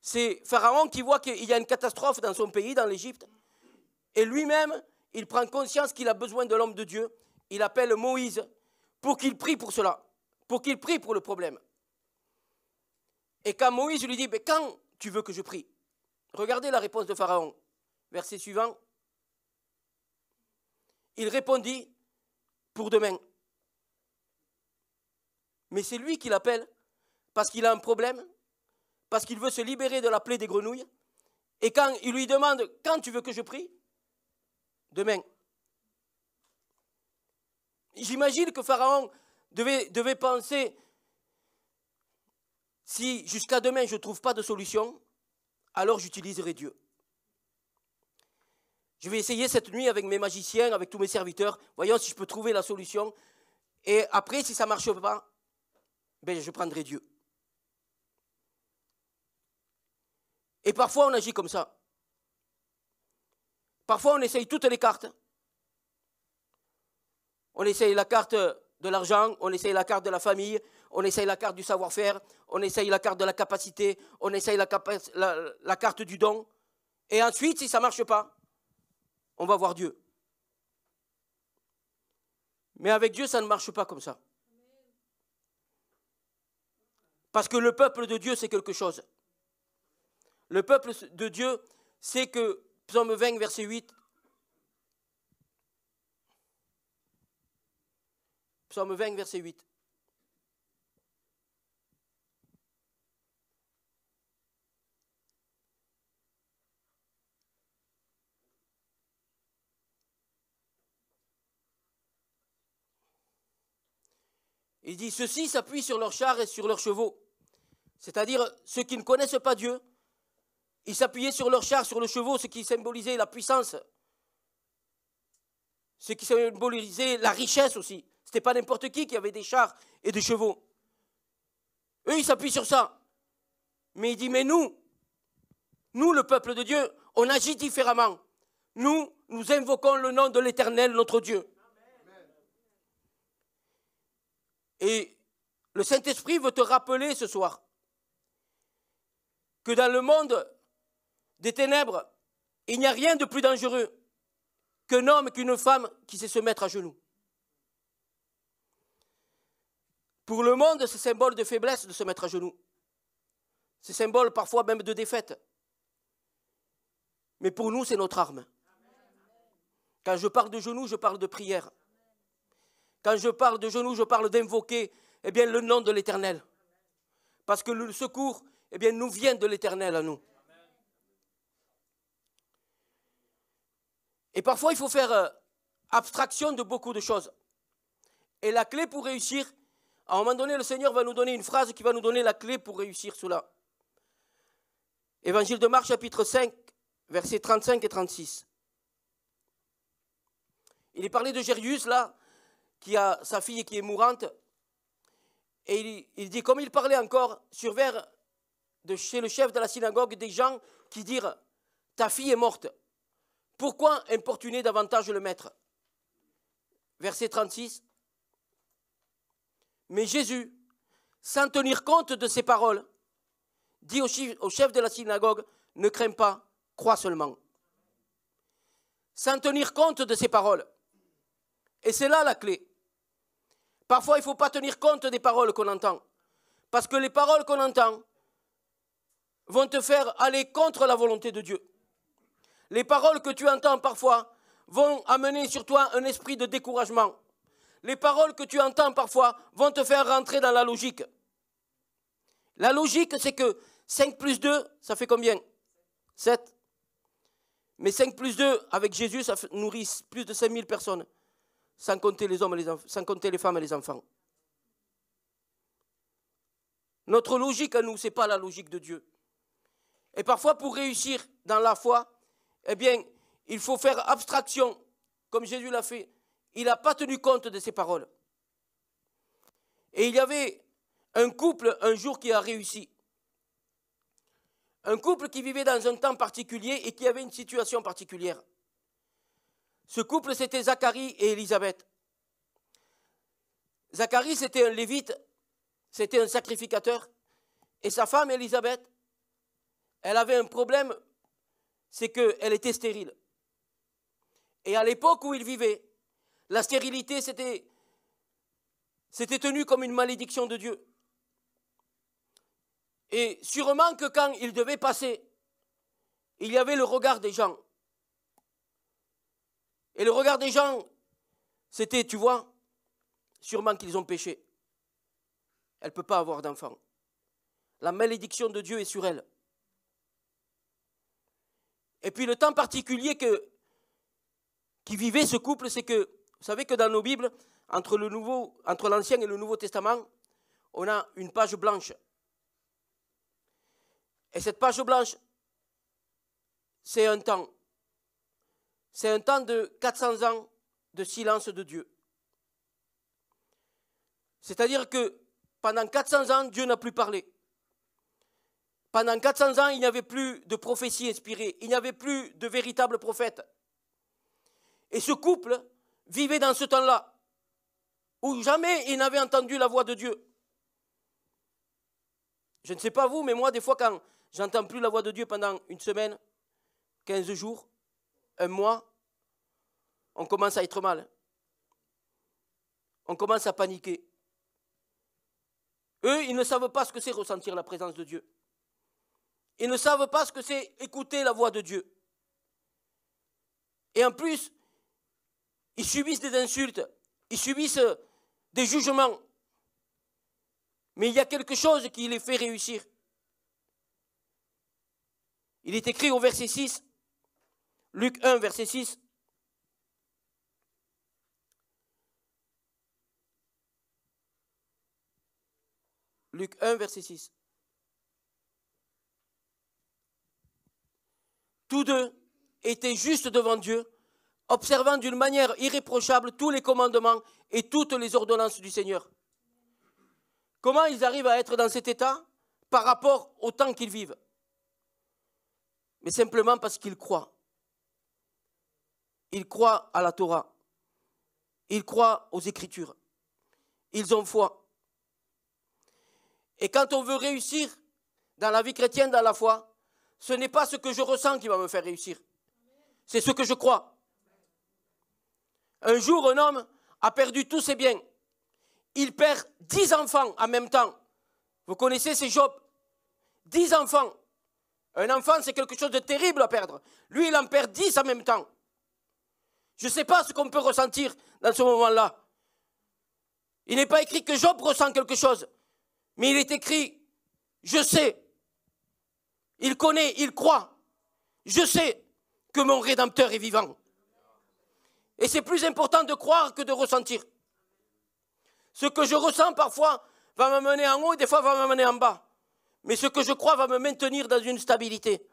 C'est Pharaon qui voit qu'il y a une catastrophe dans son pays, dans l'Égypte, et lui-même, il prend conscience qu'il a besoin de l'homme de Dieu. Il appelle Moïse pour qu'il prie pour cela, pour qu'il prie pour le problème. Et quand Moïse lui dit, « Quand tu veux que je prie ?» Regardez la réponse de Pharaon. Verset suivant. Il répondit, « Pour demain. » Mais c'est lui qui l'appelle parce qu'il a un problème, parce qu'il veut se libérer de la plaie des grenouilles. Et quand il lui demande, « Quand tu veux que je prie ?» Demain. J'imagine que Pharaon devait penser, si jusqu'à demain je ne trouve pas de solution, alors j'utiliserai Dieu. Je vais essayer cette nuit avec mes magiciens, avec tous mes serviteurs, voyons si je peux trouver la solution. Et après, si ça ne marche pas, je prendrai Dieu. Et parfois, on agit comme ça. Parfois, on essaye toutes les cartes. On essaye la carte de l'argent, on essaye la carte de la famille, on essaye la carte du savoir-faire, on essaye la carte de la capacité, on essaye la carte du don. Et ensuite, si ça ne marche pas, on va voir Dieu. Mais avec Dieu, ça ne marche pas comme ça. Parce que le peuple de Dieu, c'est quelque chose. Le peuple de Dieu, c'est que, Psaume 20, verset 8, Psaume 20, verset 8. Il dit, ceux-ci s'appuient sur leurs chars et sur leurs chevaux. C'est-à-dire, ceux qui ne connaissent pas Dieu, ils s'appuyaient sur leurs chars, sur le chevaux, ce qui symbolisait la puissance, ce qui symbolisait la richesse aussi. Ce n'était pas n'importe qui avait des chars et des chevaux. Eux, ils s'appuient sur ça. Mais il dit, mais nous, le peuple de Dieu, on agit différemment. Nous invoquons le nom de l'Éternel, notre Dieu. Et le Saint-Esprit veut te rappeler ce soir que dans le monde des ténèbres, il n'y a rien de plus dangereux qu'un homme, qu'une femme qui sait se mettre à genoux. Pour le monde, c'est symbole de faiblesse de se mettre à genoux. C'est symbole parfois même de défaite. Mais pour nous, c'est notre arme. Quand je parle de genoux, je parle de prière. Quand je parle de genoux, je parle d'invoquer le nom de l'Éternel. Parce que le secours nous vient de l'Éternel à nous. Et parfois, il faut faire abstraction de beaucoup de choses. Et la clé pour réussir, à un moment donné, le Seigneur va nous donner une phrase qui va nous donner la clé pour réussir cela. Évangile de Marc, chapitre 5, versets 35 et 36. Il est parlé de Jairus, là, qui a sa fille qui est mourante. Et il dit, comme il parlait encore, survinrent chez le chef de la synagogue des gens qui dirent, ta fille est morte. Pourquoi importuner davantage le maître? Verset 36. Mais Jésus, sans tenir compte de ces paroles, dit au chef de la synagogue, ne crains pas, crois seulement. Sans tenir compte de ces paroles. Et c'est là la clé. Parfois, il ne faut pas tenir compte des paroles qu'on entend. Parce que les paroles qu'on entend vont te faire aller contre la volonté de Dieu. Les paroles que tu entends parfois vont amener sur toi un esprit de découragement. Les paroles que tu entends parfois vont te faire rentrer dans la logique. La logique, c'est que 5 plus 2, ça fait combien? 7. Mais 5 plus 2, avec Jésus, ça nourrit plus de 5000 personnes. Sans compter les hommes, sans compter les femmes et les enfants. Notre logique à nous, ce n'est pas la logique de Dieu. Et parfois, pour réussir dans la foi, il faut faire abstraction, comme Jésus l'a fait. il n'a pas tenu compte de ces paroles. Et il y avait un couple un jour qui a réussi. Un couple qui vivait dans un temps particulier et qui avait une situation particulière. Ce couple, c'était Zacharie et Élisabeth. Zacharie, c'était un lévite, c'était un sacrificateur. Et sa femme, Élisabeth, elle avait un problème, c'est qu'elle était stérile. Et à l'époque où il vivait, la stérilité, c'était tenu comme une malédiction de Dieu. Et sûrement que quand il devait passer, il y avait le regard des gens. Et le regard des gens, c'était, tu vois, sûrement qu'ils ont péché. Elle ne peut pas avoir d'enfant. La malédiction de Dieu est sur elle. Et puis le temps particulier qui vivait ce couple, c'est que, vous savez que dans nos Bibles, entre l'Ancien et le Nouveau Testament, on a une page blanche. Et cette page blanche, c'est un temps. C'est un temps de 400 ans de silence de Dieu. C'est-à-dire que pendant 400 ans, Dieu n'a plus parlé. Pendant 400 ans, il n'y avait plus de prophétie inspirée. Il n'y avait plus de véritables prophètes. Et ce couple vivait dans ce temps-là, où jamais il n'avait entendu la voix de Dieu. Je ne sais pas vous, mais moi, des fois, quand j'entends plus la voix de Dieu pendant une semaine, 15 jours, un mois, on commence à être mal. On commence à paniquer. Eux, ils ne savent pas ce que c'est ressentir la présence de Dieu. Ils ne savent pas ce que c'est écouter la voix de Dieu. Et en plus, ils subissent des insultes, ils subissent des jugements. Mais il y a quelque chose qui les fait réussir. Il est écrit au verset 6, Luc 1, verset 6. Luc 1, verset 6. Tous deux étaient justes devant Dieu, observant d'une manière irréprochable tous les commandements et toutes les ordonnances du Seigneur. Comment ils arrivent à être dans cet état par rapport au temps qu'ils vivent? Mais simplement parce qu'ils croient. Ils croient à la Torah. Ils croient aux Écritures. Ils ont foi. Et quand on veut réussir dans la vie chrétienne, dans la foi, ce n'est pas ce que je ressens qui va me faire réussir. C'est ce que je crois. Un jour, un homme a perdu tous ses biens. Il perd 10 enfants en même temps. Vous connaissez, c'est Job. 10 enfants. Un enfant, c'est quelque chose de terrible à perdre. Lui, il en perd 10 en même temps. Je ne sais pas ce qu'on peut ressentir dans ce moment-là. Il n'est pas écrit que Job ressent quelque chose. Mais il est écrit, je sais. Il connaît, il croit. Je sais que mon Rédempteur est vivant. Et c'est plus important de croire que de ressentir. Ce que je ressens parfois va me mener en haut et des fois va me mener en bas. Mais ce que je crois va me maintenir dans une stabilité.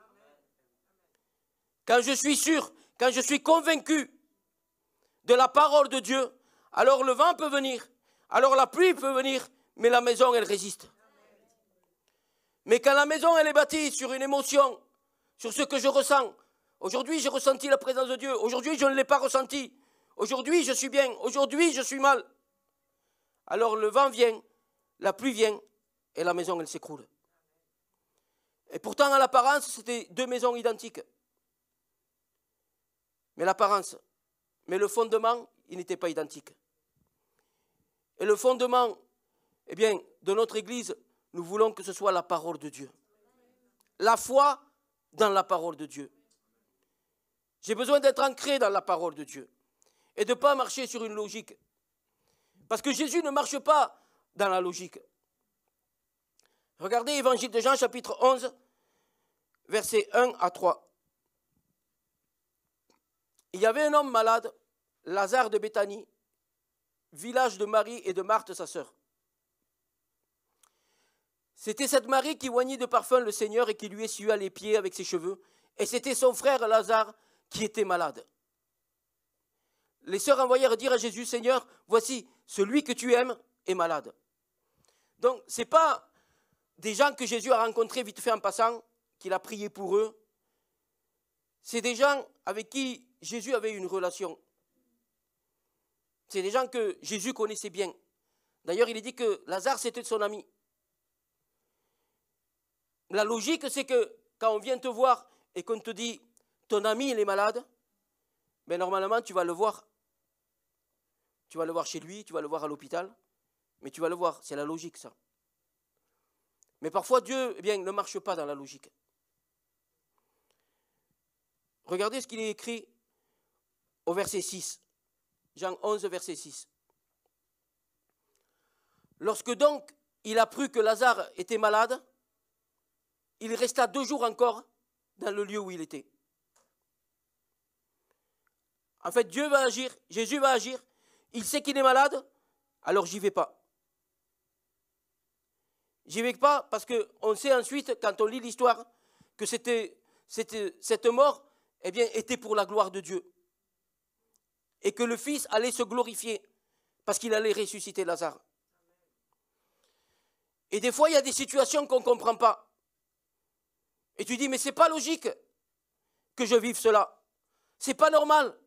Quand je suis sûr, quand je suis convaincu de la parole de Dieu, alors le vent peut venir, alors la pluie peut venir, mais la maison, elle résiste. Mais quand la maison, elle est bâtie sur une émotion, sur ce que je ressens, aujourd'hui, j'ai ressenti la présence de Dieu, aujourd'hui, je ne l'ai pas ressenti, aujourd'hui, je suis bien, aujourd'hui, je suis mal. Alors le vent vient, la pluie vient, et la maison, elle s'écroule. Et pourtant, à l'apparence, c'était 2 maisons identiques. Mais l'apparence, mais le fondement, il n'était pas identique. Et le fondement, eh bien, de notre Église, nous voulons que ce soit la parole de Dieu. La foi dans la parole de Dieu. J'ai besoin d'être ancré dans la parole de Dieu et de ne pas marcher sur une logique. Parce que Jésus ne marche pas dans la logique. Regardez Évangile de Jean, chapitre 11, versets 1 à 3. Il y avait un homme malade, Lazare de Béthanie, village de Marie et de Marthe, sa sœur. C'était cette Marie qui oignit de parfum le Seigneur et qui lui essuya les pieds avec ses cheveux. Et c'était son frère Lazare qui était malade. les sœurs envoyèrent dire à Jésus, Seigneur, voici, celui que tu aimes est malade. Donc, ce n'est pas des gens que Jésus a rencontrés vite fait en passant, qu'il a prié pour eux. C'est des gens avec qui Jésus avait une relation. C'est des gens que Jésus connaissait bien. D'ailleurs, il est dit que Lazare, c'était son ami. La logique, c'est que quand on vient te voir et qu'on te dit ton ami il est malade, ben normalement tu vas le voir. Tu vas le voir chez lui, tu vas le voir à l'hôpital, mais tu vas le voir, c'est la logique ça. Mais parfois Dieu eh bien, ne marche pas dans la logique. Regardez ce qu'il est écrit au verset 6. Jean 11, verset 6. Lorsque donc il apprit que Lazare était malade, il resta 2 jours encore dans le lieu où il était. En fait, Dieu va agir, Jésus va agir, il sait qu'il est malade, alors j'y vais pas. J'y vais pas parce qu'on sait ensuite, quand on lit l'histoire, que cette mort eh bien, était pour la gloire de Dieu. Et que le Fils allait se glorifier parce qu'il allait ressusciter Lazare. Et des fois, il y a des situations qu'on ne comprend pas. Et tu dis, mais ce n'est pas logique que je vive cela. Ce n'est pas normal.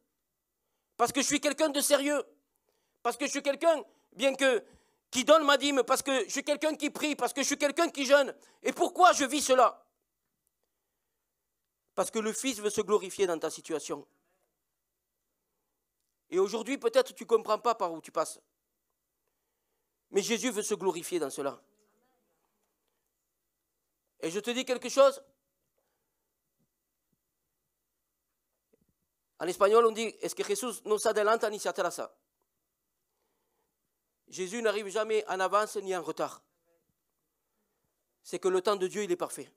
Parce que je suis quelqu'un de sérieux. Parce que je suis quelqu'un, bien que, qui donne ma dîme. Parce que je suis quelqu'un qui prie. Parce que je suis quelqu'un qui jeûne. Et pourquoi je vis cela? Parce que le Fils veut se glorifier dans ta situation. Et aujourd'hui, peut-être tu ne comprends pas par où tu passes. Mais Jésus veut se glorifier dans cela. Et je te dis quelque chose. En espagnol, on dit, es que Jesús no se adelanta ni se atrasa. Jésus n'arrive jamais en avance ni en retard. C'est que le temps de Dieu, il est parfait.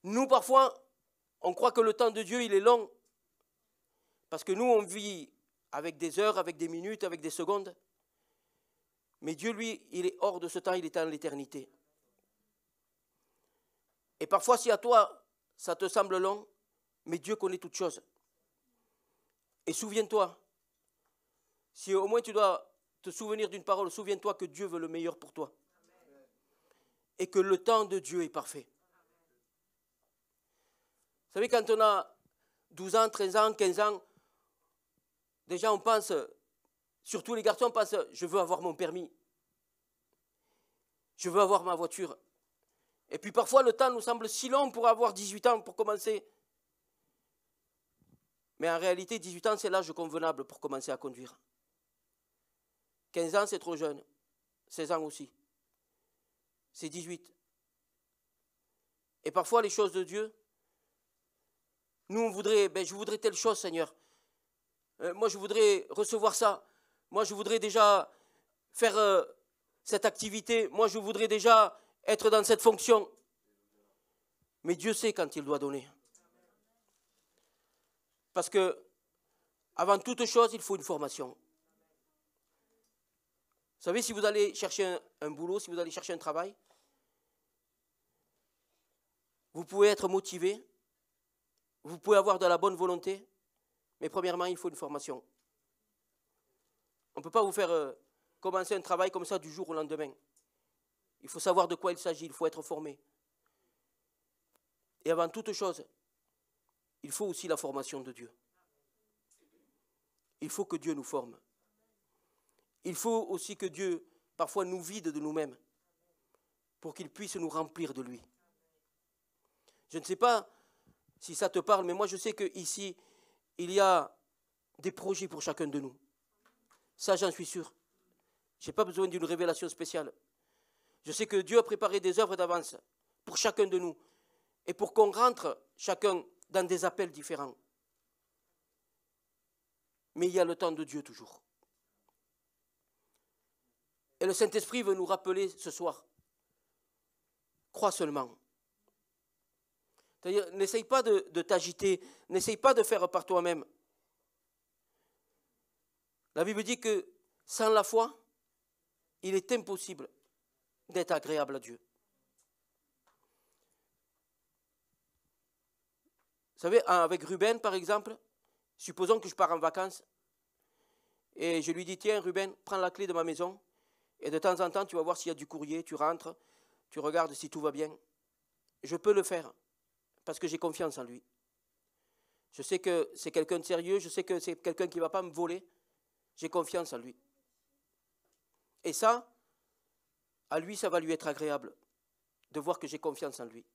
Nous, parfois, on croit que le temps de Dieu, il est long. Parce que nous, on vit avec des heures, avec des minutes, avec des secondes. Mais Dieu, lui, il est hors de ce temps, il est en l'éternité. Et parfois, si à toi, ça te semble long, mais Dieu connaît toutes choses. Et souviens-toi, si au moins tu dois te souvenir d'une parole, souviens-toi que Dieu veut le meilleur pour toi. Et que le temps de Dieu est parfait. Vous savez, quand on a 12 ans, 13 ans, 15 ans, déjà on pense, surtout les garçons pensent, je veux avoir mon permis. Je veux avoir ma voiture. Et puis parfois le temps nous semble si long pour avoir 18 ans, pour commencer. Mais en réalité, 18 ans, c'est l'âge convenable pour commencer à conduire. 15 ans, c'est trop jeune. 16 ans aussi. C'est 18. Et parfois, les choses de Dieu, nous, on voudrait, je voudrais telle chose, Seigneur. Moi, je voudrais recevoir ça. Moi, je voudrais déjà faire cette activité. Moi, je voudrais déjà être dans cette fonction. Mais Dieu sait quand il doit donner. Parce que, avant toute chose, il faut une formation. Vous savez, si vous allez chercher un boulot, si vous allez chercher un travail, vous pouvez être motivé, vous pouvez avoir de la bonne volonté, mais premièrement, il faut une formation. On ne peut pas vous faire commencer un travail comme ça du jour au lendemain. Il faut savoir de quoi il s'agit, il faut être formé. Et avant toute chose, il faut aussi la formation de Dieu. Il faut que Dieu nous forme. Il faut aussi que Dieu, parfois, nous vide de nous-mêmes pour qu'il puisse nous remplir de lui. Je ne sais pas si ça te parle, mais moi je sais qu'ici, il y a des projets pour chacun de nous. Ça, j'en suis sûr. Je n'ai pas besoin d'une révélation spéciale. Je sais que Dieu a préparé des œuvres d'avance pour chacun de nous et pour qu'on rentre chacun dans des appels différents. Mais il y a le temps de Dieu toujours. Et le Saint-Esprit veut nous rappeler ce soir. Crois seulement. C'est-à-dire, n'essaye pas de t'agiter, n'essaye pas de faire par toi-même. La Bible dit que sans la foi, il est impossible d'être agréable à Dieu. Vous savez, avec Ruben, par exemple, Supposons que je pars en vacances et je lui dis, tiens Ruben, prends la clé de ma maison et de temps en temps tu vas voir s'il y a du courrier, tu rentres, tu regardes si tout va bien. Je peux le faire parce que j'ai confiance en lui. Je sais que c'est quelqu'un de sérieux, je sais que c'est quelqu'un qui ne va pas me voler. J'ai confiance en lui. Et ça, à lui, ça va lui être agréable de voir que j'ai confiance en lui.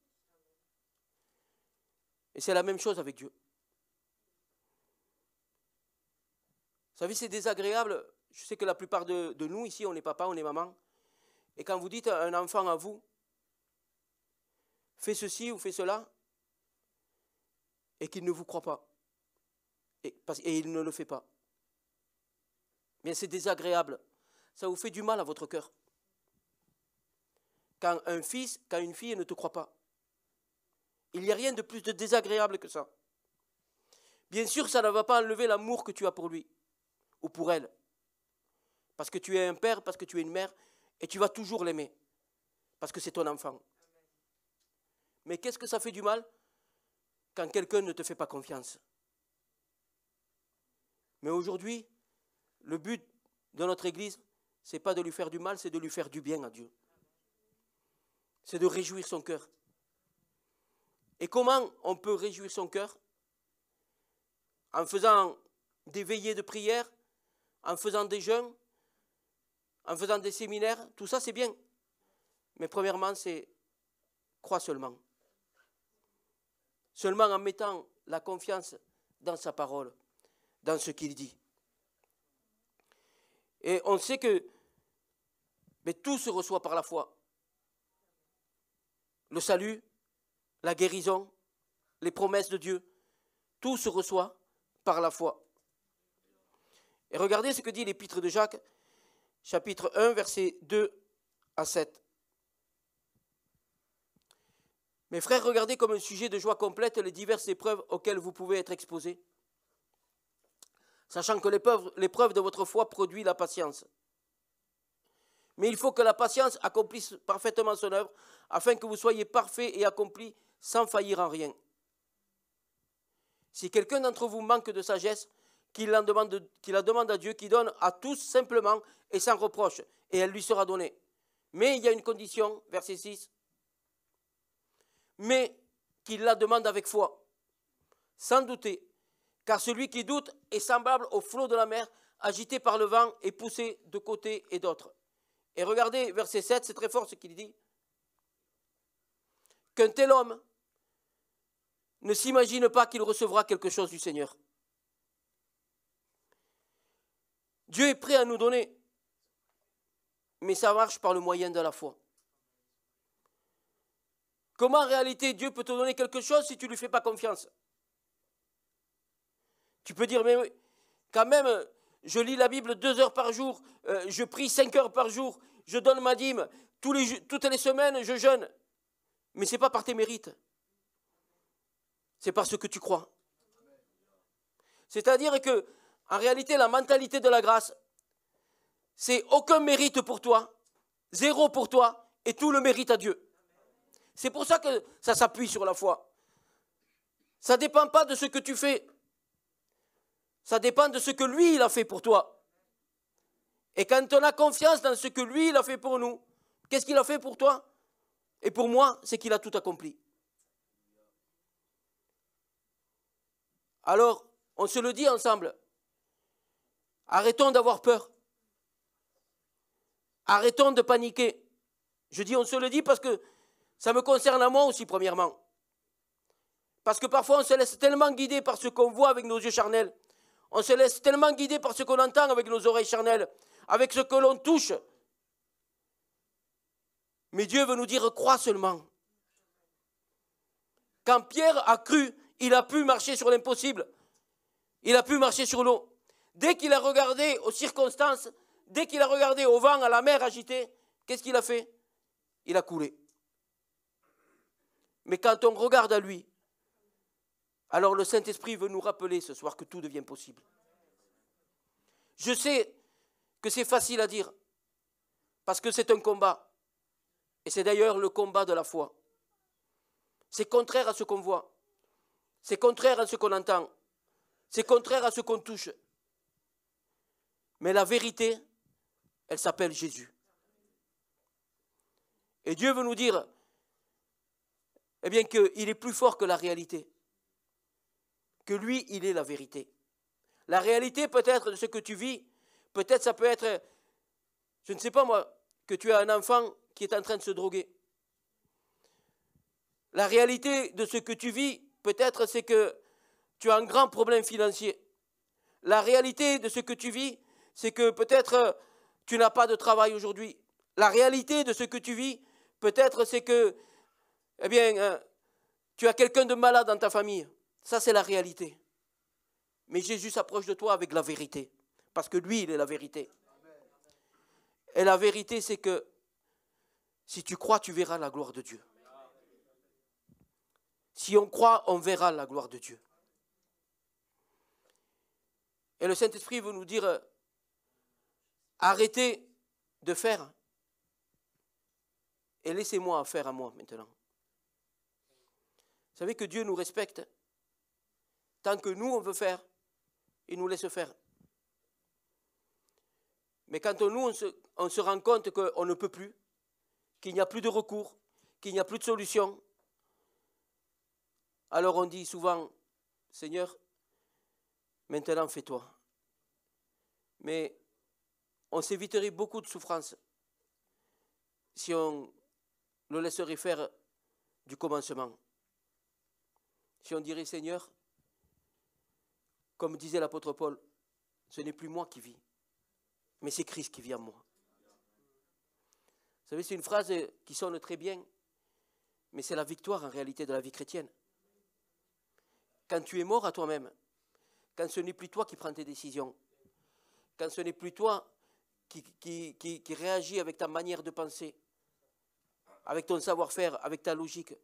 Et c'est la même chose avec Dieu. Vous savez, c'est désagréable. Je sais que la plupart de nous, ici, on est papa, on est maman. Et quand vous dites à un enfant à vous, fais ceci ou fais cela, et qu'il ne vous croit pas, et il ne le fait pas, mais c'est désagréable. Ça vous fait du mal à votre cœur. Quand un fils, quand une fille ne te croit pas. Il n'y a rien de plus de désagréable que ça. Bien sûr, ça ne va pas enlever l'amour que tu as pour lui ou pour elle. Parce que tu es un père, parce que tu es une mère, et tu vas toujours l'aimer. Parce que c'est ton enfant. Mais qu'est-ce que ça fait du mal quand quelqu'un ne te fait pas confiance? Mais aujourd'hui, le but de notre Église, ce n'est pas de lui faire du mal, c'est de lui faire du bien à Dieu. C'est de réjouir son cœur. Et comment on peut réjouir son cœur? En faisant des veillées de prière, en faisant des jeûnes, en faisant des séminaires, tout ça c'est bien. Mais premièrement, c'est crois seulement. Seulement en mettant la confiance dans sa parole, dans ce qu'il dit. Et on sait que tout se reçoit par la foi. Le salut, la guérison, les promesses de Dieu, tout se reçoit par la foi. Et regardez ce que dit l'épître de Jacques, chapitre 1, versets 2 à 7. Mes frères, regardez comme un sujet de joie complète les diverses épreuves auxquelles vous pouvez être exposés, sachant que l'épreuve de votre foi produit la patience. Mais il faut que la patience accomplisse parfaitement son œuvre, afin que vous soyez parfaits et accomplis sans faillir en rien. Si quelqu'un d'entre vous manque de sagesse, qu'il la demande à Dieu, qui donne à tous simplement et sans reproche, et elle lui sera donnée. Mais il y a une condition, verset 6, mais qu'il la demande avec foi, sans douter, car celui qui doute est semblable au flot de la mer, agité par le vent et poussé de côté et d'autre. Et regardez, verset 7, c'est très fort ce qu'il dit. Qu'un tel homme ne s'imagine pas qu'il recevra quelque chose du Seigneur. Dieu est prêt à nous donner, mais ça marche par le moyen de la foi. Comment en réalité Dieu peut te donner quelque chose si tu ne lui fais pas confiance? Tu peux dire, mais quand même, je lis la Bible 2 heures par jour, je prie 5 heures par jour, je donne ma dîme, toutes les semaines je jeûne. Mais ce n'est pas par tes mérites. C'est par ce que tu crois. C'est-à-dire que, en réalité, la mentalité de la grâce, c'est aucun mérite pour toi, zéro pour toi, et tout le mérite à Dieu. C'est pour ça que ça s'appuie sur la foi. Ça ne dépend pas de ce que tu fais. Ça dépend de ce que lui, il a fait pour toi. Et quand on a confiance dans ce que lui, il a fait pour nous, qu'est-ce qu'il a fait pour toi et pour moi? C'est qu'il a tout accompli. Alors, on se le dit ensemble. Arrêtons d'avoir peur. Arrêtons de paniquer. Je dis on se le dit parce que ça me concerne à moi aussi, premièrement. Parce que parfois, on se laisse tellement guider par ce qu'on voit avec nos yeux charnels. On se laisse tellement guider par ce qu'on entend avec nos oreilles charnelles, avec ce que l'on touche. Mais Dieu veut nous dire, crois seulement. Quand Pierre a cru, il a pu marcher sur l'impossible. Il a pu marcher sur l'eau. Dès qu'il a regardé aux circonstances, dès qu'il a regardé au vent, à la mer agitée, qu'est-ce qu'il a fait? Il a coulé. Mais quand on regarde à lui, alors le Saint-Esprit veut nous rappeler ce soir que tout devient possible. Je sais que c'est facile à dire, parce que c'est un combat. Et c'est d'ailleurs le combat de la foi. C'est contraire à ce qu'on voit. C'est contraire à ce qu'on entend. C'est contraire à ce qu'on touche. Mais la vérité, elle s'appelle Jésus. Et Dieu veut nous dire, eh bien, qu'il est plus fort que la réalité. Que lui, il est la vérité. La réalité peut-être de ce que tu vis, peut-être ça peut être, je ne sais pas moi, que tu as un enfant qui est en train de se droguer. La réalité de ce que tu vis, peut-être c'est que tu as un grand problème financier. La réalité de ce que tu vis, c'est que peut-être tu n'as pas de travail aujourd'hui. La réalité de ce que tu vis, peut-être c'est que, eh bien, tu as quelqu'un de malade dans ta famille. Ça, c'est la réalité. Mais Jésus s'approche de toi avec la vérité. Parce que lui, il est la vérité. Et la vérité, c'est que si tu crois, tu verras la gloire de Dieu. Si on croit, on verra la gloire de Dieu. Et le Saint-Esprit veut nous dire, arrêtez de faire et laissez-moi faire à moi maintenant. Vous savez que Dieu nous respecte. Tant que nous, on veut faire, il nous laisse faire. Mais quand nous, on se rend compte qu'on ne peut plus, qu'il n'y a plus de recours, qu'il n'y a plus de solution, alors on dit souvent, Seigneur, maintenant fais-toi. Mais on s'éviterait beaucoup de souffrances si on le laisserait faire du commencement. Si on dirait, Seigneur, comme disait l'apôtre Paul, ce n'est plus moi qui vis, mais c'est Christ qui vit en moi. Vous savez, c'est une phrase qui sonne très bien, mais c'est la victoire en réalité de la vie chrétienne. Quand tu es mort à toi-même, quand ce n'est plus toi qui prends tes décisions, quand ce n'est plus toi qui réagis avec ta manière de penser, avec ton savoir-faire, avec ta logique,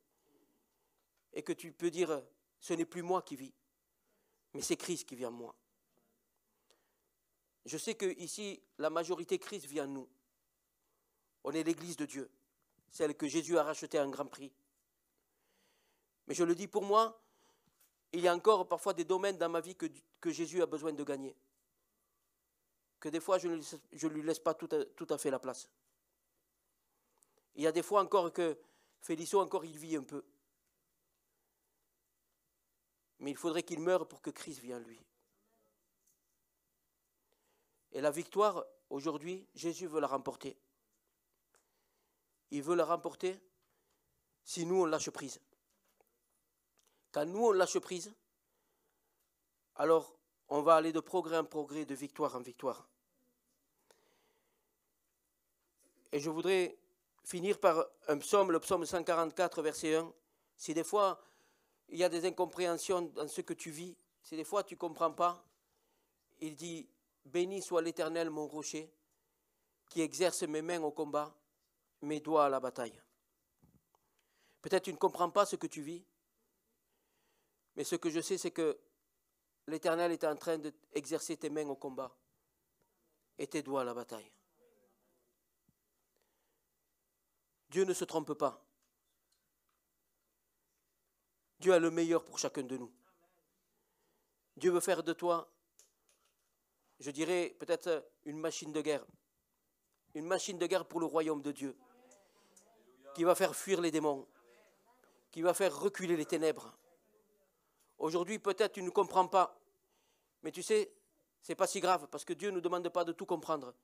et que tu peux dire, ce n'est plus moi qui vis, mais c'est Christ qui vit en moi. Je sais qu'ici, la majorité Christ vit en nous. On est l'église de Dieu, celle que Jésus a rachetée à un grand prix. Mais je le dis pour moi, il y a encore parfois des domaines dans ma vie que Jésus a besoin de gagner. Que des fois, je ne lui laisse pas tout à fait la place. Il y a des fois encore que Félicio, encore, il vit un peu. Mais il faudrait qu'il meure pour que Christ vienne en lui. Et la victoire, aujourd'hui, Jésus veut la remporter. Il veut la remporter si nous, on lâche prise. Quand nous, on lâche prise, alors on va aller de progrès en progrès, de victoire en victoire. Et je voudrais finir par un psaume, le psaume 144, verset 1. Si des fois, il y a des incompréhensions dans ce que tu vis, si des fois tu ne comprends pas, il dit, béni soit l'Éternel, mon rocher, qui exerce mes mains au combat, mes doigts à la bataille. Peut-être tu ne comprends pas ce que tu vis, mais ce que je sais, c'est que l'Éternel est en train d'exercer tes mains au combat et tes doigts à la bataille. Dieu ne se trompe pas. Dieu a le meilleur pour chacun de nous. Dieu veut faire de toi, je dirais peut-être une machine de guerre. Une machine de guerre pour le royaume de Dieu. Qui va faire fuir les démons. Qui va faire reculer les ténèbres. Aujourd'hui, peut-être tu ne comprends pas. Mais tu sais, ce n'est pas si grave parce que Dieu ne nous demande pas de tout comprendre.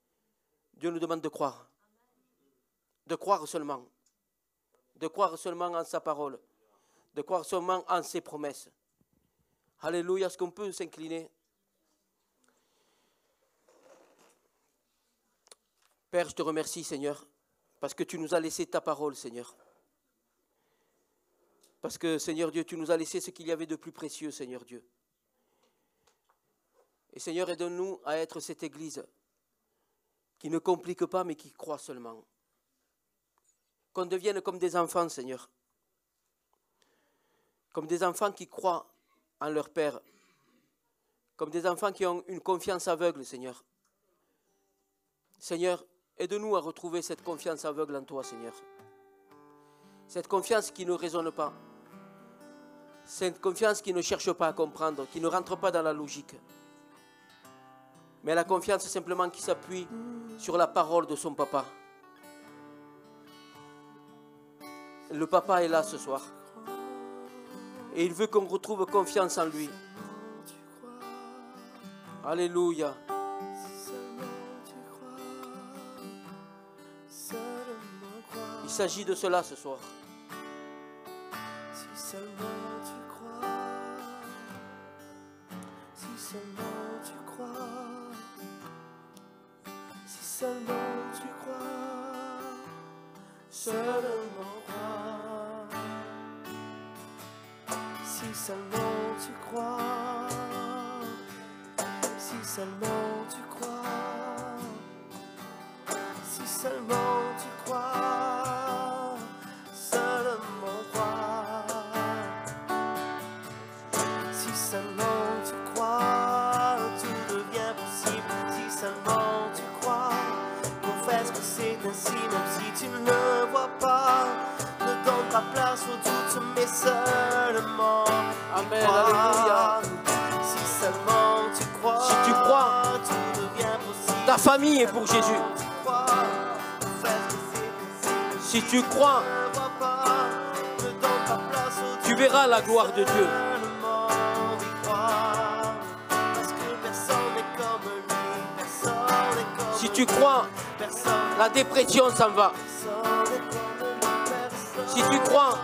Dieu nous demande de croire. De croire seulement. De croire seulement en sa parole. De croire seulement en ses promesses. Alléluia, est-ce qu'on peut s'incliner? Père, je te remercie, Seigneur, parce que tu nous as laissé ta parole, Seigneur. Parce que, Seigneur Dieu, tu nous as laissé ce qu'il y avait de plus précieux, Seigneur Dieu. Et Seigneur, aide-nous à être cette Église qui ne complique pas, mais qui croit seulement. Qu'on devienne comme des enfants, Seigneur. Comme des enfants qui croient en leur Père. Comme des enfants qui ont une confiance aveugle, Seigneur. Seigneur, aide-nous à retrouver cette confiance aveugle en toi, Seigneur. Cette confiance qui ne raisonne pas. C'est une confiance qui ne cherche pas à comprendre, qui ne rentre pas dans la logique. Mais la confiance simplement qui s'appuie sur la parole de son papa. Le papa est là ce soir. Et il veut qu'on retrouve confiance en lui. Alléluia. Il s'agit de cela ce soir. Si seulement tu crois, si seulement tu crois, si seulement tu crois, seulement crois. Si seulement tu crois, si seulement tu crois, si seulement tu crois, seulement crois. Si seulement tu crois, tout devient possible. Si seulement tu crois, confesse que c'est ainsi, même si tu ne le vois pas. Ne donne pas place au doute, mais seulement Amen, crois. alléluia. Si seulement tu crois, Si tu crois, tout devient possible. ta famille est pour Jésus. Tu crois, confesse que c'est ainsi. Si tu crois, Ne vois pas, ne donne pas place au tu verras la gloire de Dieu. seulement y croire. Parce que personne n'est comme lui, personne n'est comme Si tu crois, personne, la dépression s'en va. personne n'est comme lui, personne Si tu crois,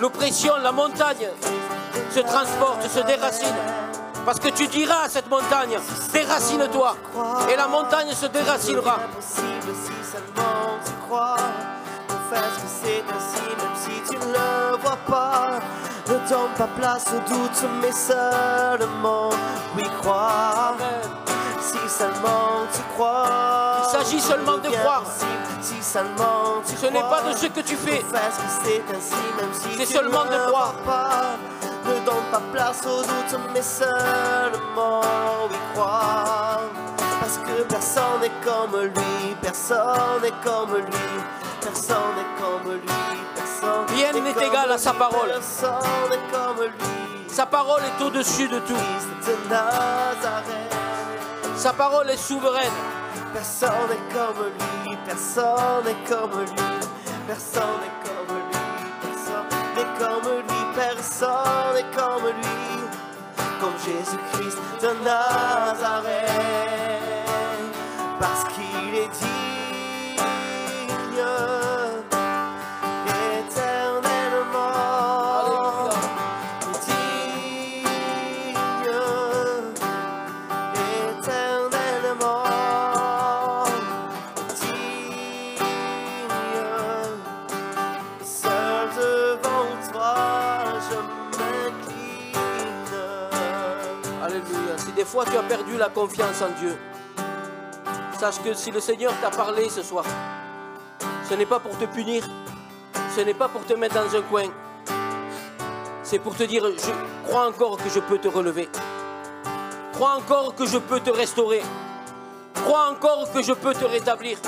l'oppression, la montagne se transporte, se déracine. Parce que tu diras à cette montagne, déracine-toi. Et la montagne se déracinera. impossible si seulement tu crois. Confesse que c'est ainsi, même si tu ne le vois pas. Ne donne pas place au doute, mais seulement oui croire. Si seulement tu crois, Il s'agit seulement de tout devient croire. possible. Si seulement tu Ce n'est crois, pas de ce que tu fais. confesse que c'est ainsi, même si C'est tu seulement ne de le croire. vois pas. Ne donne pas place au doute, mais seulement oui croire. Parce que personne n'est comme lui, personne n'est comme lui, personne n'est comme lui, personne Rien n'est comme égal à sa lui, parole. Personne n'est comme lui. Sa parole est au-dessus de tout. Christ de Nazareth. Sa parole est souveraine. Personne n'est comme lui, personne n'est comme lui, personne n'est comme lui, personne n'est comme lui, personne n'est comme lui, comme Jésus-Christ de Nazareth, parce qu'il est digne, éternellement digne. Éternellement digne, seul devant toi je m'incline. Alléluia. Si des fois tu as perdu la confiance en Dieu, sache que si le Seigneur t'a parlé ce soir, ce n'est pas pour te punir, ce n'est pas pour te mettre dans un coin, c'est pour te dire, je crois encore que je peux te relever. Crois encore que je peux te restaurer. Crois encore que je peux te rétablir.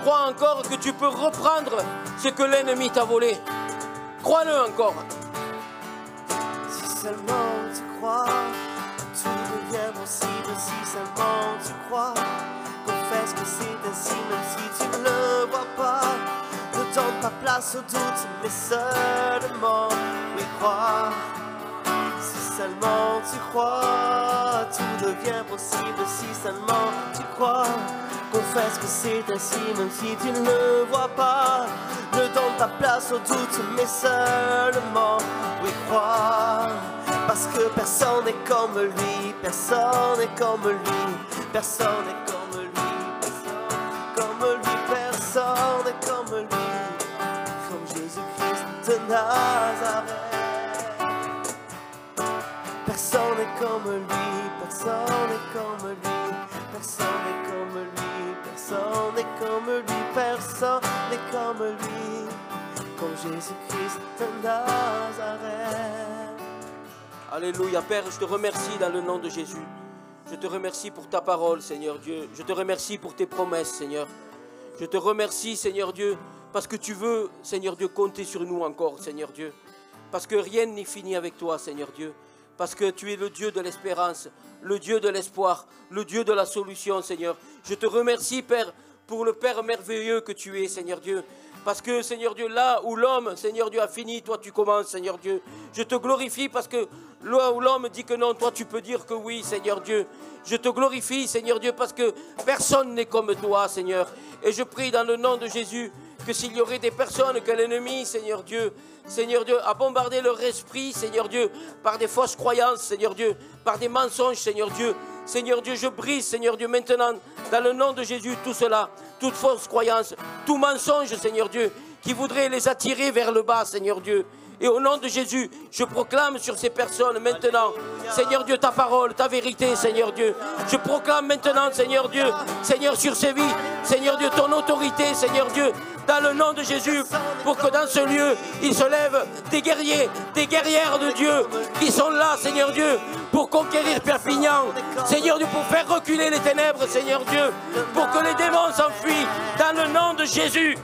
Crois encore que tu peux reprendre ce que l'ennemi t'a volé. Crois-le encore. Si seulement tu crois, tout devient possible. Si seulement tu crois, confesse que c'est ainsi, même si tu ne le vois pas. Ne donne pas place au doute, mais seulement oui croire. Si seulement tu crois, tout devient possible. Si seulement tu crois, confesse que c'est ainsi, même si tu ne le vois pas. Ne donne pas place au doute, mais seulement oui croire. Parce que personne n'est comme lui, personne n'est comme lui, personne n'est comme lui, personne n'est comme lui, comme Jésus-Christ de Nazareth. Personne n'est comme lui, personne n'est comme lui, personne n'est comme lui, personne n'est comme lui, personne n'est comme lui, comme Jésus-Christ de Nazareth. Alléluia. Père, je te remercie dans le nom de Jésus. Je te remercie pour ta parole, Seigneur Dieu. Je te remercie pour tes promesses, Seigneur. Je te remercie, Seigneur Dieu, parce que tu veux, Seigneur Dieu, compter sur nous encore, Seigneur Dieu. Parce que rien n'est fini avec toi, Seigneur Dieu. Parce que tu es le Dieu de l'espérance, le Dieu de l'espoir, le Dieu de la solution, Seigneur. Je te remercie, Père, pour le Père merveilleux que tu es, Seigneur Dieu. Parce que, Seigneur Dieu, là où l'homme, Seigneur Dieu, a fini, toi tu commences, Seigneur Dieu. Je te glorifie parce que là où l'homme dit que non, toi tu peux dire que oui, Seigneur Dieu. Je te glorifie, Seigneur Dieu, parce que personne n'est comme toi, Seigneur. Et je prie dans le nom de Jésus que s'il y aurait des personnes que l'ennemi, Seigneur Dieu, a bombardé leur esprit, Seigneur Dieu, par des fausses croyances, Seigneur Dieu, par des mensonges, Seigneur Dieu. Seigneur Dieu, je brise, Seigneur Dieu, maintenant, dans le nom de Jésus, tout cela, toute fausse croyance, tout mensonge, Seigneur Dieu, qui voudrait les attirer vers le bas, Seigneur Dieu. Et au nom de Jésus, je proclame sur ces personnes maintenant, Seigneur Dieu, ta parole, ta vérité, Seigneur Dieu. Je proclame maintenant, Seigneur Dieu, Seigneur, sur ces vies, Seigneur Dieu, ton autorité, Seigneur Dieu, dans le nom de Jésus, pour que dans ce lieu, il se lève des guerriers, des guerrières de Dieu, qui sont là, Seigneur Dieu, pour conquérir Perpignan, Seigneur Dieu, pour faire reculer les ténèbres, Seigneur Dieu, pour que les démons s'enfuient, dans le nom de Jésus.